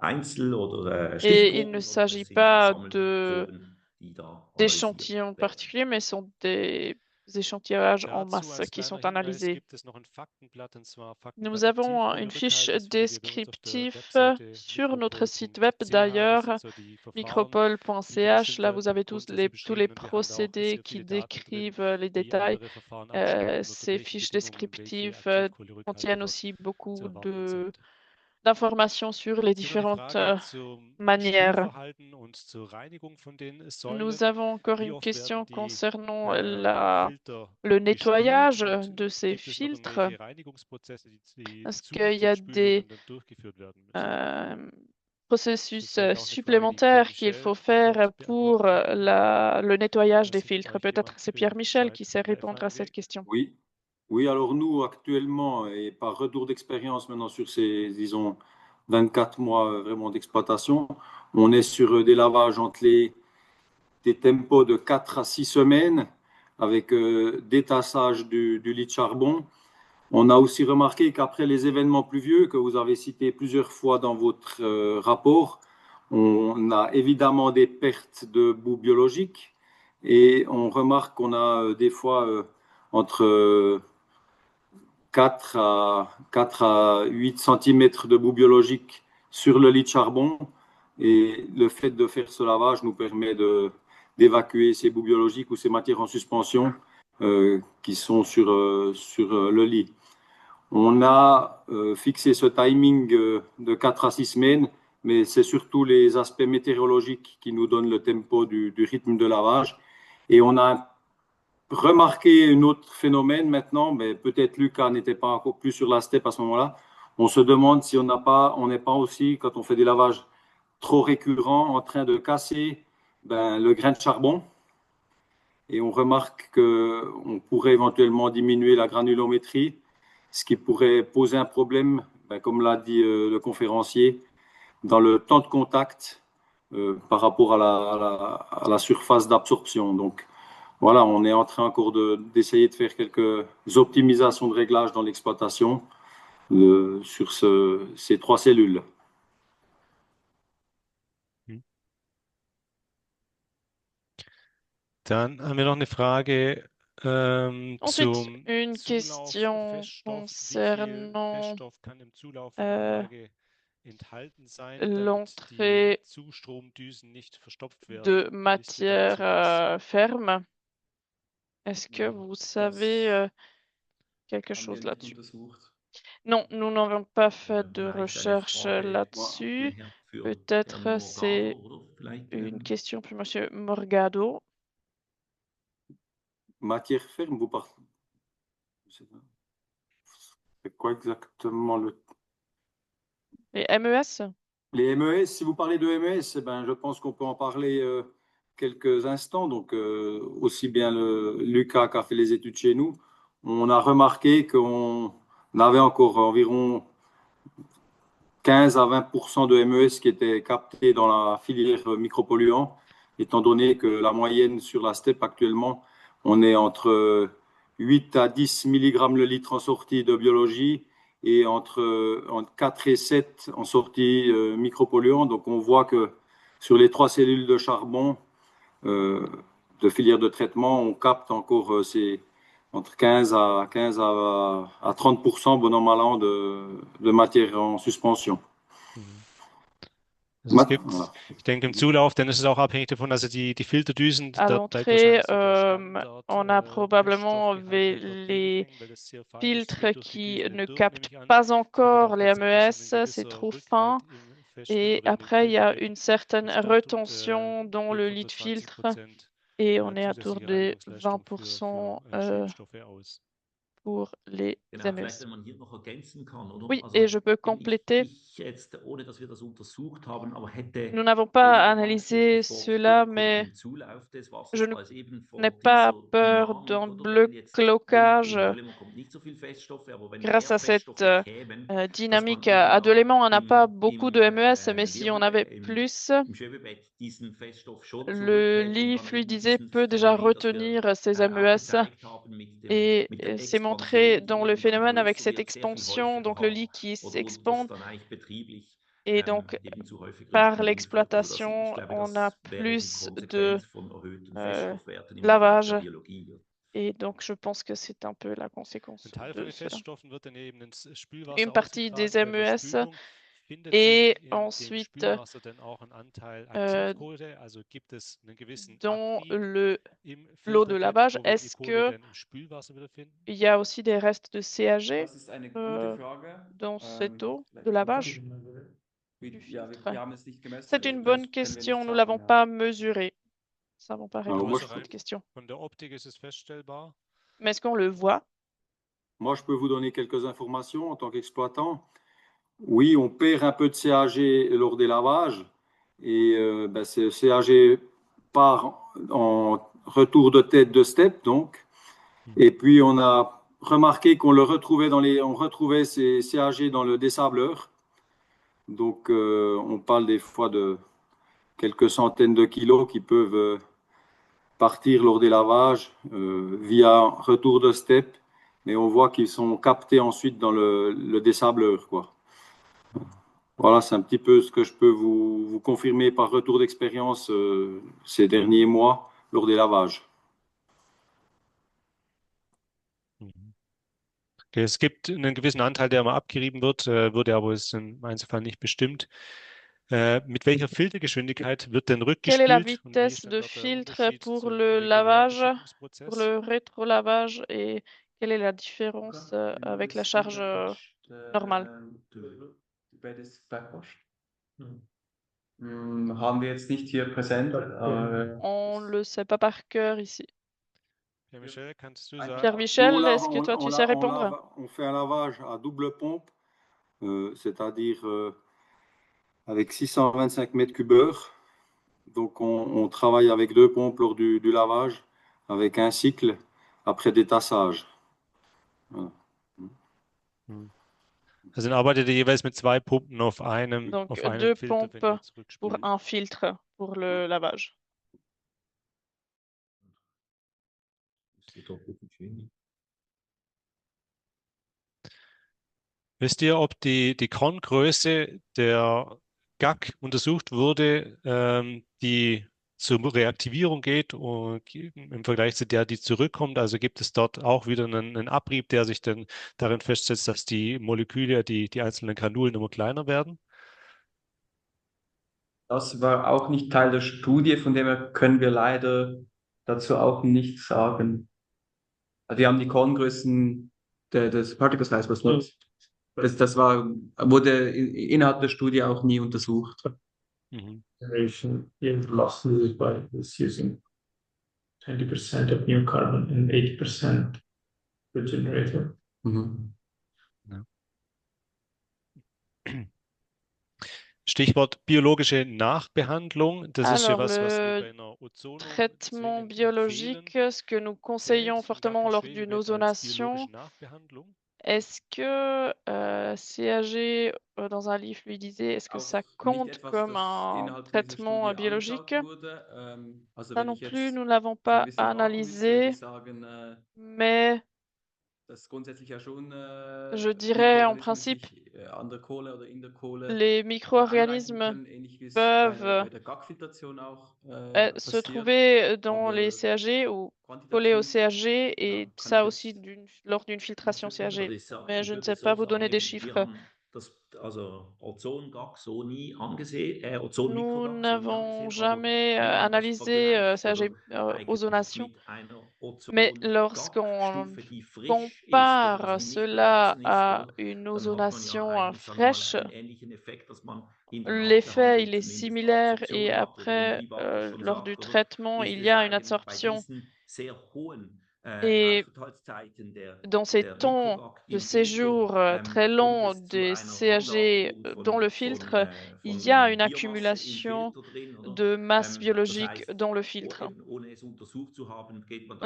Einzel- oder Et il Stichproben, ne sondern s'agit es sind pas Sammelproben, die da analysiert d'échantillons werden. particuliers, mais sont des échantillons en Dazu masse als qui kleiner sont Hinweis analysés. gibt es noch ein Faktenblatt, und zwar Nous Faktenblatt avons une fiche Aktivkohle-Rückhalt. Das findet ihr bei uns auf der descriptif Webseite sur notre site web micropol.ch. Das d'ailleurs, sind so die Verfahren, wie die micropole.ch. Là, bestimmte vous avez Prozesse tous les beschrieben, und wir haben da auch procédés sehr qui viele Daten drin, décrivent les wie détails. andere Verfahren abstammen, unter Ces welchen fiches Bedingungen welche descriptives Aktivkohle-Rückhalte contiennent dort aussi zu beaucoup erwarten sind. d'informations sur les So noch die différentes Frage zum manières. Spülverhalten und zur Reinigung von den Nous Säulen. avons encore Wie une oft question werden die concernant Filter le gespült nettoyage und de ces gibt es noch filtres. irgendwelche Reinigungsprozesse, die Est-ce qu'il y zusätzlich a zur Spülung dann durchgeführt werden müssen? euh, processus supplémentaire qu'il faut faire pour le nettoyage des filtres? Peut-être c'est Pierre-Michel qui sait répondre à cette question. Oui. Oui, alors nous, actuellement, et par retour d'expérience maintenant sur ces, disons, 24 mois vraiment d'exploitation, on est sur des lavages entre des tempos de 4 à 6 semaines avec détassage du lit de charbon. On a aussi remarqué qu'après les événements pluvieux que vous avez cités plusieurs fois dans votre rapport, on a évidemment des pertes de boue biologique et on remarque qu'on a des fois entre 4 à 8 cm de boue biologique sur le lit de charbon. Et le fait de faire ce lavage nous permet d'évacuer ces boues biologiques ou ces matières en suspension qui sont sur le lit. On a fixé ce timing de 4 à 6 semaines, mais c'est surtout les aspects météorologiques qui nous donnent le tempo du rythme de lavage. Et on a remarqué un autre phénomène maintenant, mais peut-être Lucas n'était pas encore plus sur la steppe à ce moment-là. On se demande si on n'est pas aussi, quand on fait des lavages trop récurrents, en train de casser le grain de charbon. Et on remarque qu'on pourrait éventuellement diminuer la granulométrie, ce qui pourrait poser un problème, comme l'a dit le conférencier, dans le temps de contact par rapport à la surface d'absorption. Donc, voilà, on est en train encore d'essayer de faire quelques optimisations de réglage dans l'exploitation sur ces 3 cellules. Dann haben wir noch eine Frage Ensuite, zum une Zulauf question Feststoff. Wie viel concernant Feststoff kann im Zulauf einer Anlage enthalten sein, damit die l'entrée Zustromdüsen nicht verstopft werden? de Wisst ihr dazu matière was? ferme. Est-ce que Ja, vous das savez quelque haben wir chose nicht là-dessus? untersucht. Non, nous n'avons pas fait de Vielleicht eine recherche Frage là-dessus. für Peut-être Herrn c'est Morgado, oder? Vielleicht, une question pour Monsieur Morgado. Matière ferme, vous parlez. C'est quoi exactement Les MES? Les MES, si vous parlez de MES, je pense qu'on peut en parler quelques instants. Donc, aussi bien Lucas qui a fait les études chez nous, on a remarqué qu'on avait encore environ 15 à 20% de MES qui étaient captés dans la filière micropolluants, étant donné que la moyenne sur la steppe actuellement, on est entre 8 à 10 mg le litre en sortie de biologie et entre 4 et 7 en sortie micropolluants. Donc on voit que sur les 3 cellules de charbon de filière de traitement, on capte encore entre 15 à 30%, bon an, mal an, de matière en suspension. Also ich denke, im Zulauf, dann ist es auch abhängig davon, also die Filterdüsen, À da bleibt l'entrée, wahrscheinlich so der on a probablement les filtres qui ne captent pas encore les MES, c'est trop fin. Et après, il y a une certaine retention dans le lit de filtre et on est autour de 20% pour les Genau, MES. vielleicht, wenn man hier noch ergänzen kann, oder? Oui, Also, et je peux eben compléter. ich jetzt, ohne dass wir das untersucht haben, aber hätte Nous n'avons pas weniger analysé Angst vor cela, Blockung mais im Zulauf des Wassers, je als eben vor n'ai pas dieser peur Dynamik, d'un oder? Wenn jetzt blocage in Dölemo kommt nicht so viel Feststoffe, aber wenn grâce mehr à cette Feststoffe kämen, dass man dynamique. eben À Delémont, on n'a pas im, beaucoup im, de MES, mais si on avait im, plus, im Schwebebett diesen Feststoff schon le zurückhält und lit dann eben fluidisé diesen peut déjà Phänomen, das wir retenir ces auch MES. gezeigt haben mit Et der c'est montré Expansion dans hier le und dann phénomène avec größer cette wird, sehr viel expansion, häufiger donc le haben. lit qui Oder das s'expande. dann eigentlich betrieblich Et donc, eben zu häufigeren par Störungen führt. Also l'exploitation, ich glaube, on a das wäre die plus de Konsequenz von erhöhten Feststoffwerten im Bereich lavage. der Biologie. Et donc, je pense que c'est un peu la conséquence de cela. Une partie des MES et ensuite dans l'eau de lavage, est-ce qu'il y a aussi des restes de CAG Das ist eine gute Frage. dans cette eau de lavage du Ja, filtre? wir haben es nicht gemessen, C'est also une bonne vielleicht können wir question, nicht nous ne l'avons sagen, pas ja. mesuré. Nous n'avons pas répondu moi, à cette question. Von der Optik ist es feststellbar. Mais est-ce qu'on le voit? Moi, je peux vous donner quelques informations en tant qu'exploitant. oui, on perd un peu de CAG lors des lavages et ce CAG part en retour de tête de step, donc. Et puis, on a remarqué qu'on le retrouvait on retrouvait ces CAG dans le dessableur. Donc, on parle des fois de quelques centaines de kilos qui peuvent partir lors des lavages via retour de step, mais on voit qu'ils sont captés ensuite dans le dessableur, quoi. Voilà, c'est un petit peu ce que je peux vous confirmer par retour d'expérience ces derniers mois lors des lavages. Okay, es gibt einen gewissen Anteil, der immer abgerieben wird, wurde aber ist im Einzelfall nicht bestimmt. Mit welcher Filtergeschwindigkeit wird denn Quelle est la rückgespült und wie vitesse ist dann de dort der filtre Unterschied pour zum le regulären lavage, pour Beschichtungsprozess? le rétrolavage et quelle est la différence avec la charge normale? Haben wir jetzt nicht hier präsent. On ne le sait pas par cœur ici. Pierre-Michel, kannst du Nous, sagen? Pierre-Michel, est-ce que toi tu sais répondre? on fait un lavage à double pompe, c'est-à-dire avec 625 mètres cubeurs. Donc, on travaille avec deux pompes lors du lavage, avec un cycle après détassage. Voilà. Also dann arbeitet ihr jeweils mit 2 Pumpen auf einem Donc, auf einem deux Filter, wenn pompes ihr pour zurückspült. un filtre pour le lavage. Wisst ihr, ob die Korngröße der GAC untersucht wurde, die zur Reaktivierung geht und im Vergleich zu der, die zurückkommt? Also gibt es dort auch wieder einen Abrieb, der sich dann darin festsetzt, dass die Moleküle, die einzelnen Granulen immer kleiner werden? Das war auch nicht Teil der Studie, von dem her können wir leider dazu auch nichts sagen. Also wir haben die Korngrößen des Particle Size was not. Das wurde innerhalb der Studie auch nie untersucht. Generation in losses by this using 20% of new carbon and 80% regenerator. Ja. Stichwort biologische Nachbehandlung. Das ist ja Alors, was wir le bei einer Ozonung traitement zwingend biologique, empfehlen. ce que nous conseillons Zählt fortement lors d'une Nackenschwellwert als ozonation, biologische Nachbehandlung? est-ce que CAG dans un lit fluidisé, est-ce que ça compte comme un traitement biologique? Ça non plus, nous ne l'avons pas analysé, mais je dirais en principe, les micro-organismes peuvent se trouver dans les CAG ou collés au CAG et ça aussi lors d'une filtration CAG. Mais je ne sais pas vous donner des chiffres. Nous n'avons jamais analysé CAG ozonation, mais lorsqu'on compare cela à une ozonation fraîche, l'effet il est similaire et après, lors du traitement, il y a une absorption. Et dans ces temps de séjour très longs des CAG dans le filtre, il y a une accumulation de masse biologique dans le filtre.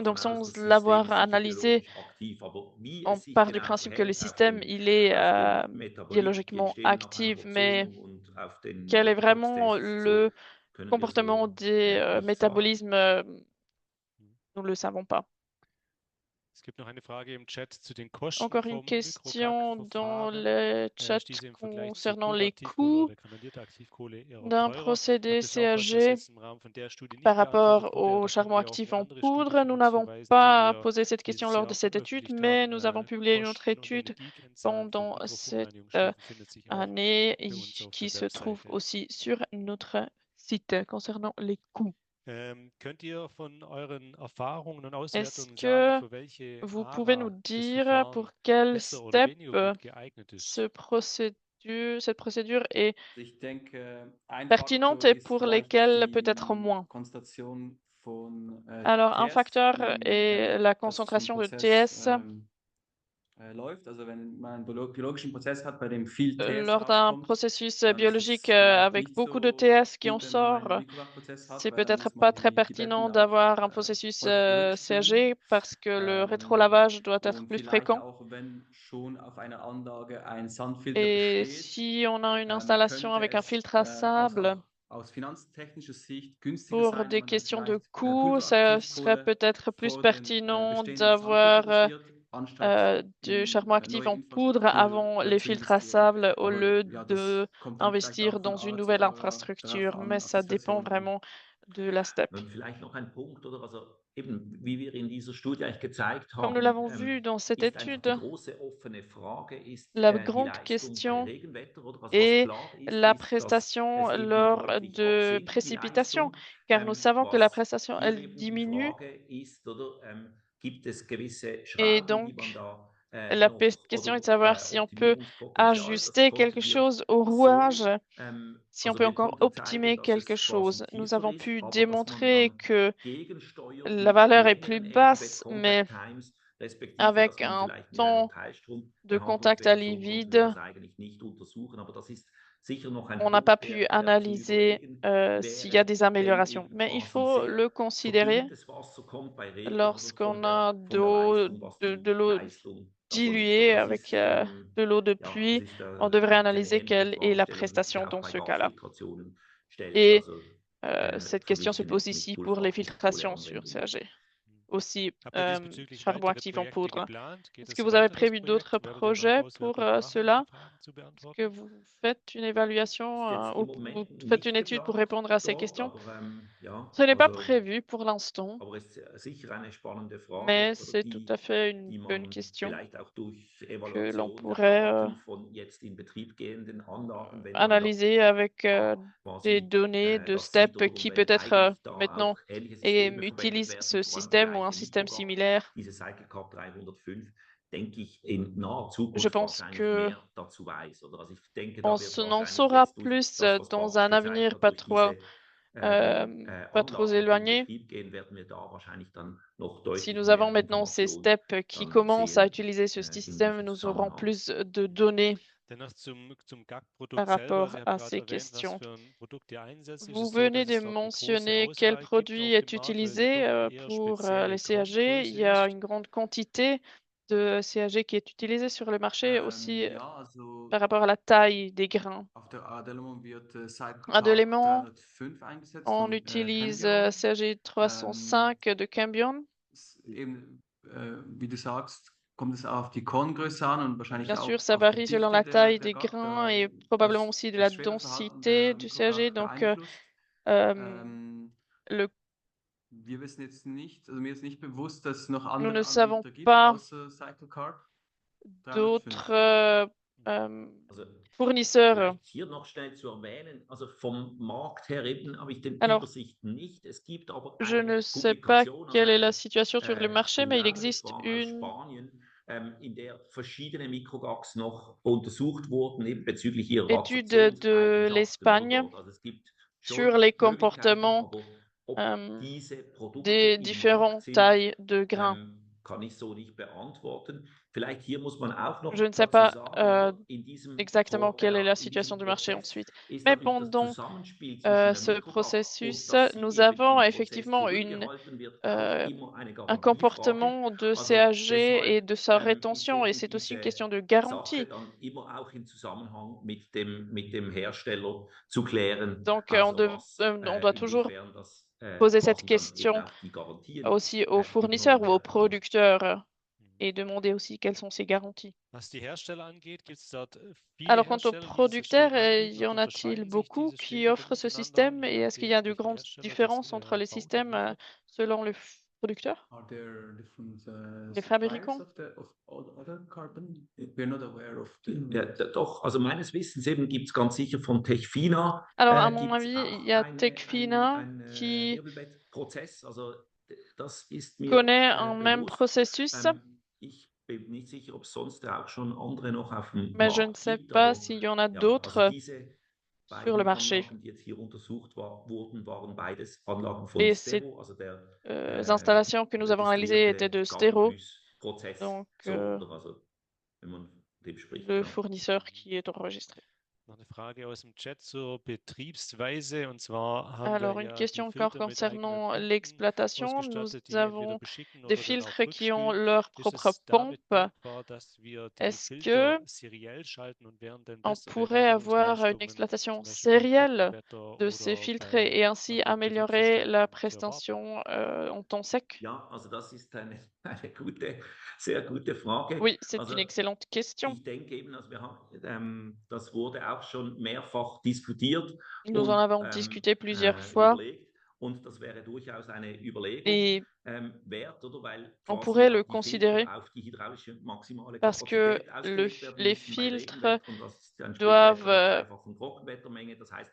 Donc sans l'avoir analysé, on part du principe que le système il est biologiquement actif, mais quel est vraiment le comportement des métabolismes, nous ne le savons pas. Es gibt noch eine Frage im Chat zu den Kosten Encore une vom question dans Mikrogac-Verfahren. le chat Ist diese im Vergleich zu concernant les Kochaktivkohle coûts oder kanalisierte Aktivkohle eher d'un teurer? procédé Das ist auch was, was CAG jetzt im Rahmen von der Studie nicht par beantwortet rapport wurde, aber au da charbon können wir auf actif eine en andere Studie poudre. von Nous uns n'avons verweisen, die pas wir posé cette question dieses lors Jahr de auch cette étude, veröffentlicht mais haben. nous avons publié une autre Kosten- und étude Energiekennzahlen für pendant cette Mikroverunreinigungsstoffe findet sich auch année bei uns auf qui der se trouve Webseite. aussi sur notre site concernant les coûts. Könnt ihr von euren Erfahrungen und Est-ce Auswertungen que sagen, für welche vous pouvez nous AHA das dire Verfahren pour quel besser oder step weniger gut geeignet ist? cette procédure est Ich denke, ein pertinente Faktor et ist pour vielleicht lesquelles die peut-être moins? Konzentration von Alors, un TS facteur in est la das zum concentration de Prozess TS läuft. Also wenn man einen biologischen Prozess hat, bei dem viel TS Lors d'un rauskommt, processus dann ist biologique es vielleicht avec nicht beaucoup de so TS qui en gut, wenn man einen sort, Mikrowachprozess hat, c'est weil dann peut-être muss pas man très die pertinent Betten d'avoir un auch processus häufig CAG spülen. parce que le rétrolavage doit être Und plus vielleicht fréquent. auch, wenn schon auf einer Anlage ein Sandfilter Et besteht, si on a une installation könnte avec un es filtre à sable, aus finanztechnischer Sicht günstiger pour sein, des wenn man dann questions de vielleicht coût, ça serait Pulveraktivkohle peut-être plus vor den pertinent bestehenden Sandfilter d'avoir dosiert, anstatt du in charbon actif neue en poudre Infrastruktur avant les zu filtres à investieren. sable au Aber lieu ja, das kommt dann vielleicht d'investir auch von dans une Ara zu nouvelle Ara drauf infrastructure. an, Mais auf ça die dépend Situation an. vraiment de la STEP. Und vielleicht noch ein Punkt, oder? Also eben, wie wir in dieser Studie eigentlich gezeigt Comme nous haben, l'avons vu dans cette ist einfach die étude, große offene Frage, ist la die grande Leistung bei question Regenwetter, oder? Was est klar ist, la ist, dass prestation es eben lors deutlich de absinkt, die précipitation, Leistung. car nous savons que la Was prestation, hier elle eben die diminue Frage ist, oder? Gibt es gewisse et Schrauben, die man donc da la noch, question est de oder savoir si on peut Optimierungspotenzial, das ajuster quelque konnten wir chose au so, rouage, si on also peut wir encore konnten zeigen, optimer dass quelque es quasi chose. Nous tiefer avons ist, pu aber dass man démontrer dann que gegensteuert la mit valeur est plus längeren Aggregate basse, mais Contact Times, respektive, dass avec man un vielleicht mit einer temps de contact à Teilstrombehandlungsversion konnten wir livide, das eigentlich nicht untersuchen, aber das ist sicher noch ein on n'a pas Punkt, pu der zu analyser überlegen s'il y a wäre, des denn améliorations. eben Mais il quasi faut sehr le considérer verdünntes Wasser kommt bei Regen oder lorsqu'on a von der Leistung, was de die l'eau Leistung davon ist. Aber diluée das avec ist, de l'eau de ja, das pluie. ist On devrait eine analyser ähnliche quelle est la Fragestellung, die sich prestation auch dans bei ce cas-là. Gasfiltrationen stellt. Et Also cette question se verglichen pose jetzt mit ici pour les filtrations sur Pulverachtivkohleanwendungen. CAG. Aussi Habt ihr diesbezüglich charbon weitere actif en Projekte poudre. geplant? Geht Est-ce es que vous avez weiter, das prévu d'autres Projekt? Werdet ihr noch projets pour Auswertungen machen, um cela? die Fragen zu Est-ce que beantworten? vous faites une évaluation Ist jetzt ou im Moment vous faites une nicht étude pour geplant répondre à ces dort, questions? aber ja, Ce n'est pas also, prévu pour l'instant, aber es ist sicher eine spannende Frage, mais oder c'est tout à fait une die bonne man question vielleicht auch durch que l'on Evaluation der pourrait Daten von jetzt in Betrieb gehenden Anlagen, wenn man da analyser avec des quasi données de das sieht, STEP oder qui wenn peut-être eigentlich da maintenant auch ähnliche Systeme verwendet utilisent ce werden, vor allem die système ou un gleiche système Mikrogas, similaire. diese CycleCard 305, denke ich, in naher Zukunft Je pense wahrscheinlich que mehr dazu weiß. Oder? Also ich denke, on da wird en wahrscheinlich saura jetzt durch plus das, was dans Bart un gezeigt avenir hat, durch diese pas trop Anlagen, die in éloigné. Betrieb gehen, werden wir da wahrscheinlich dann noch Si deutlich nous avons mehr maintenant ces Informationen steps qui dann commencent à sehen utiliser ce in système, diesem nous aurons Zusammenhang. plus de données Dennoch zum GAG-Produkt par selber. rapport Sie haben à gerade ces erwähnt, was questions. für ein Produkt ihr einsetzt. Ist Vous es so, venez dass de es dort eine große mentionner quel Auswahl gibt produit auf est dem Markt, weil es ja utilisé doch eher pour spezielle les CAG. Il y Grundgröße a ist? une grande quantité de CAG qui est utilisée sur le marché aussi Ja, also par rapport à la taille des grains. auf der Adelemon wird À CycleCard Delémont, 305 eingesetzt on von utilise Cambion. CAG 305 de Cambion. Eben, wie du sagst, kommt es auf die Korngröße an und wahrscheinlich Bien auch sûr, ça auf die varie selon Dichte la taille der des GAG, grains et probablement aussi de la das Schwebeverhalten densité der du Mikrogag CAG. Donc, beeinflusst. le Wir wissen jetzt nicht, also mir ist nicht bewusst, dass es noch Nous andere ne savons Anbieter gibt, pas außer CycleCard 305. d'autres Also fournisseurs. vielleicht hier noch schnell zu erwähnen, also vom Markt her eben habe ich den Alors, Übersicht nicht. Es gibt aber je ne eine sais pas Publikation, also quelle est la eine situation sur le marché, mais il glaube, es existe war aus une Spanien, in der verschiedene Mikrogags noch untersucht wurden, eben bezüglich ihrer étude de Absorptionseigenschaften oder l'Espagne dort. Also es gibt sur schon les Möglichkeiten, comportements aber ob diese Produkte des im Markt différentes sind, tailles de grains. kann ich so nicht beantworten. Vielleicht hier muss man auch noch Je ne sais dazu pas sagen, in diesem exactement quelle est la in diesem situation du marché Prozess ensuite. ist Mais natürlich das pendant Zusammenspiel zwischen der ce Mikrowag und processus, dass sie nous eben avons im Prozess effectivement zurückgehalten wird, auch immer eine un Garantiefrage. comportement de Also CAG et deshalb de sa ist rétention, et eben c'est aussi une diese question de Sache garantie. dann immer auch im Zusammenhang mit dem Hersteller zu klären. Donc, Also on doit toujours inwiefern das poser cette quasi dann eben question auch die Garantien aussi aux fournisseurs ou aux producteurs et demander aussi quelles sont ces garanties. Was die Hersteller angeht, gibt es dort viele Alors, quant aux Hersteller, die dieses producteurs, System anbieten y und en a-t-il unterscheiden sich beaucoup diese qui Systeme offrent ce untereinander, système je et est-ce qu'il y a de nachdem, welcher grandes Hersteller das différences entre les baut und systèmes liefert? selon les producteurs, Are there different les suppliers fabricants? of other carbon? We're not aware of the... Ja, doch, also meines Wissens eben gibt es ganz sicher von Techfina, Alors, à mon gibt's avis, il auch y a ein Techfina qui Wirbelbettprozess. Also das ist mir connaît un même bewusst. processus, Ich bin nicht sicher, ob es sonst auch schon andere noch auf dem mais je ne Markt sais gibt. pas Aber s'il y en a ja, also d'autres diese sur le beiden marché. Anlagen, die jetzt hier untersucht wurden, waren beides Anlagen von Et ces Stero, also der installations que nous avons réalisées étaient de Stero. Registrierte Gang-Plus-Prozess. Donc, So, oder? Also wenn man dem spricht. le Ja. fournisseur qui est enregistré. Noch eine Frage aus dem Chat zur Betriebsweise. Und zwar haben wir Alors, une ja die question encore Filter mit eigenen concernant Pumpen l'exploitation. Nous ausgestattet, die entweder avons beschicken des oder dann auch filtres qui ont rückspülen. leur Ist propre es damit pompe. denkbar, dass wir die Est-ce Filter que seriell schalten und während dann on bessere pourrait avoir une Reinigungsleistungen, exploitation zum Beispiel bei sérielle Trockenwetter de ces oder filtres bei et ainsi anderen améliorer Betriebszuständen la zu erwarten? prestation en temps sec? Ja, also das ist eine gute, sehr gute Frage. Oui, c'est Also une excellente question. ich denke eben, also wir haben, das wurde auch schon mehrfach diskutiert Nous en avons discuté plusieurs und fois überlegt. Und das wäre durchaus eine Überlegung et wert, oder? Weil on quasi pourrait ja le die considérer Filter auf die hydraulische maximale parce que Kapazität ausgelegt werden les müssen bei filtres Regenwetter und das ist ein doivent Sprichwort der dreifachen Trockenwettermenge. Das heißt,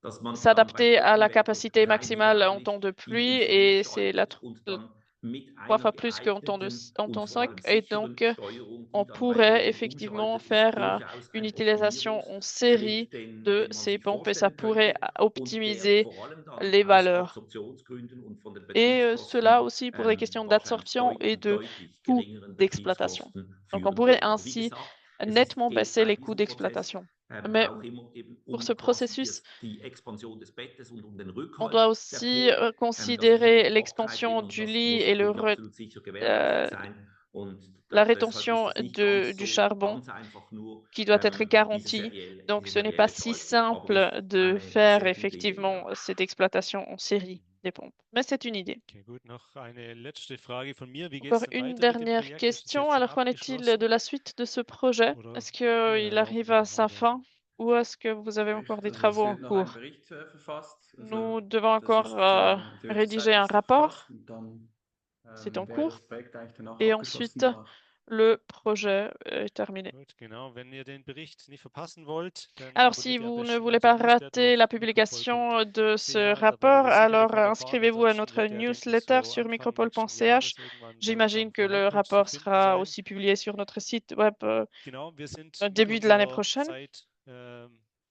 dass man dann s'adapter bei à la Trockenwetter capacité rein maximale en hydraulisch temps de in pluie den et Fluss c'est la schaltet und dann mit 3 einer fois plus qu'en temps, en und temps vor sec. allem Et sicheren donc, Steuerung, on die dann bei pourrait Regen effectivement umschaltet, ist faire durchaus une ein utilisation en série Optimierungsschritt, de den man ces sich pompes et ça vorstellen pourrait könnte und der optimiser vor allem dann les aus valeurs. Absorptionsgründen und von den Et cela Betriebskosten aussi pour des questions wahrscheinlich d'absorption et de deutlich coût geringeren d'exploitation. Betriebskosten Donc, on führen pourrait wird. Aber wie ainsi gesagt, nettement geht baisser bei les coûts diesem Prozess d'exploitation. Mais auch immer eben pour ce quasi processus, die Expansion des Bettes und den on Rückhalt doit der aussi Pompe, dass considérer die Trockenheit l'expansion eben, und du das lit muss et natürlich absolut sicher gewährleistet sein. Und la deshalb rétention ist es nicht ganz du so charbon ganz einfach nur qui doit être garantie. Donc, ce n'est pas si simple de faire effectivement cette exploitation en série des pompes. Mais c'est une idée. Okay, gut. Noch eine letzte Frage von mir. Wie geht's Encore denn une weiter mit dem dernière Projekt? Ist es question. jetzt schon Alors, qu'en est-il abgeschlossen de la suite de ce projet? oder Est-ce qu'il laufen arrive wir à noch sa weiter? fin ou est-ce que vous avez encore des travaux en cours? Nous devons encore rédiger un rapport. C'est en cours. Et ensuite, le projet est terminé. Gut, genau. Wenn ihr den Bericht nicht verpassen wollt, dann Alors, si abonniert ihr am vous ne besten voulez unseren pas Newsletter rater auf la publication de micropol.ch. ce Da werdet rapport, ihr sicherlich alors noch erfahren. inscrivez-vous à notre Ansonsten wird der, denke ich, newsletter so sur Anfang nächsten micropole.ch. Jahres irgendwann bei uns J'imagine auf que der le Homepage zu rapport finden sera sein. aussi publié sur notre site web Genau, wir sind au mit début de l'année unserer prochaine. Zeit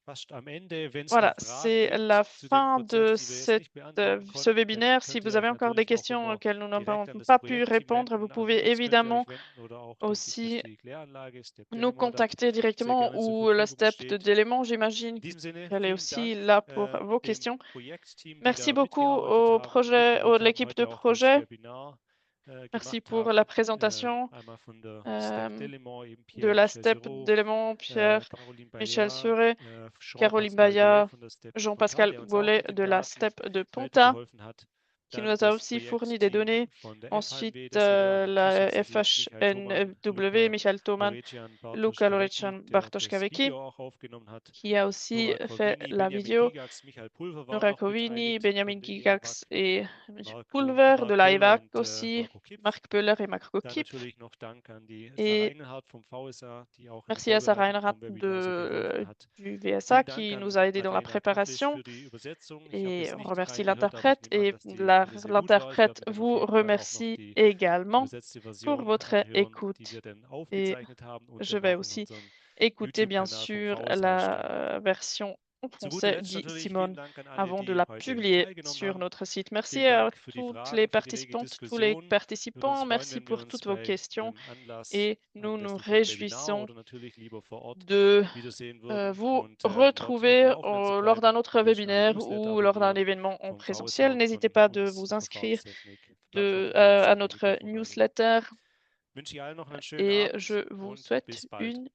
fast am Ende. Wenn es Voilà, noch Fragen c'est gibt la zu dem fin de Prozess, die wir jetzt nicht beantworten ce konnten, dann webinaire. Si könnt vous ihr avez euch encore des natürlich auch questions immer auxquelles nous n'avons direkt an das pas pu Projektteam répondre, vous wenden. An pouvez uns könnt ihr évidemment euch wenden oder auch, denke ich, dass aussi die Kläranlage, Step nous Delimon, da contacter sehr directement gerne zur ou le Verfügung step steht. d'éléments. In J'imagine diesem Sinne, qu'elle est vielen aussi Dank là pour vos dem questions. Projektteam, die Merci da beaucoup mitgearbeitet au haben, projet, à mitgewirkt haben, l'équipe de heute auch das projet. Webinar Merci gemacht pour haben. la présentation Einmal von der Step Delimon, eben de Pierre, la Michel step Giraud, d'éléments, Pierre, Caroline Michel Bayard, Suret, Caroline Jean-Pascal Gollet Baya, von der Step Jean-Pascal Ponta, der uns auch Gollet mit den de la Daten step de Ponta, weitergeholfen hat. qui Dann nous a das aussi fourni des Projektteam données. von der Ensuite, FHNW, das ihr da la am Tisch sitzt, Michael Thoman, FHNW, Michael Thoman, Loretian Luca Bartosz-Kawecki, Lorechan der das Bartosz-Kawecki, Video auch aufgenommen hat. qui a aussi Nora fait Corvini, la Benjamin vidéo. Gigax, Michael Pulver war Nora noch Covini, beteiligt Benjamin von der Gigax EWAG, et Marco, Pulver de Marc la Böller EVAC und aussi, Marco Kipf. Marc Pöller et Marco Dann Kipf. natürlich noch Dank an die Sarah Et Engelhardt vom VSA, die auch in der merci à Sarah Vorbereitung Enrath vom Webinar so geholfen hat. du VSA Vielen Dank qui an nous a aidés dans la Madeleine Pavlisch préparation. für die Übersetzung. Ich habe Et es on nicht remercie reingehört, aber ich l'interprète nehme an, et dass die alle sehr gut war. Ich l'interprète werde mir dann vous auf jeden Fall auch noch remercie die également übersetzte pour Version votre anhören, die écoute. wir dann Et aufgezeichnet haben und je dann vais auch in aussi unserem écouter bien YouTube-Kanal vom sûr VSA stellen. la version en Zu guter français Letzt dit natürlich vielen Simone Dank an alle, avant de die la heute publier teilgenommen sur haben. notre site. Merci Vielen à Dank für die toutes Fragen, les für die rege participantes, tous les Diskussion. Würde uns participants. freuen, Merci wenn wir pour uns toutes vos bei questions einem Anlass et nous nous anlässlich dem Webinar réjouissons oder natürlich lieber vor Ort de wiedersehen würden vous und dort retrouver noch auf dem Laufenden zu lors d'un bleiben. autre Wir wünschen alle webinaire ou lors d'un Newsletter-Abonnnieren événement en vom présentiel. VSA N'hésitez von pas de uns vous inscrire Verfahrenstechnik, Plattform von à VSA, notre Delivery Providing. newsletter Wünsche ich allen noch einen schönen et Abend je vous und souhaite bis bald. une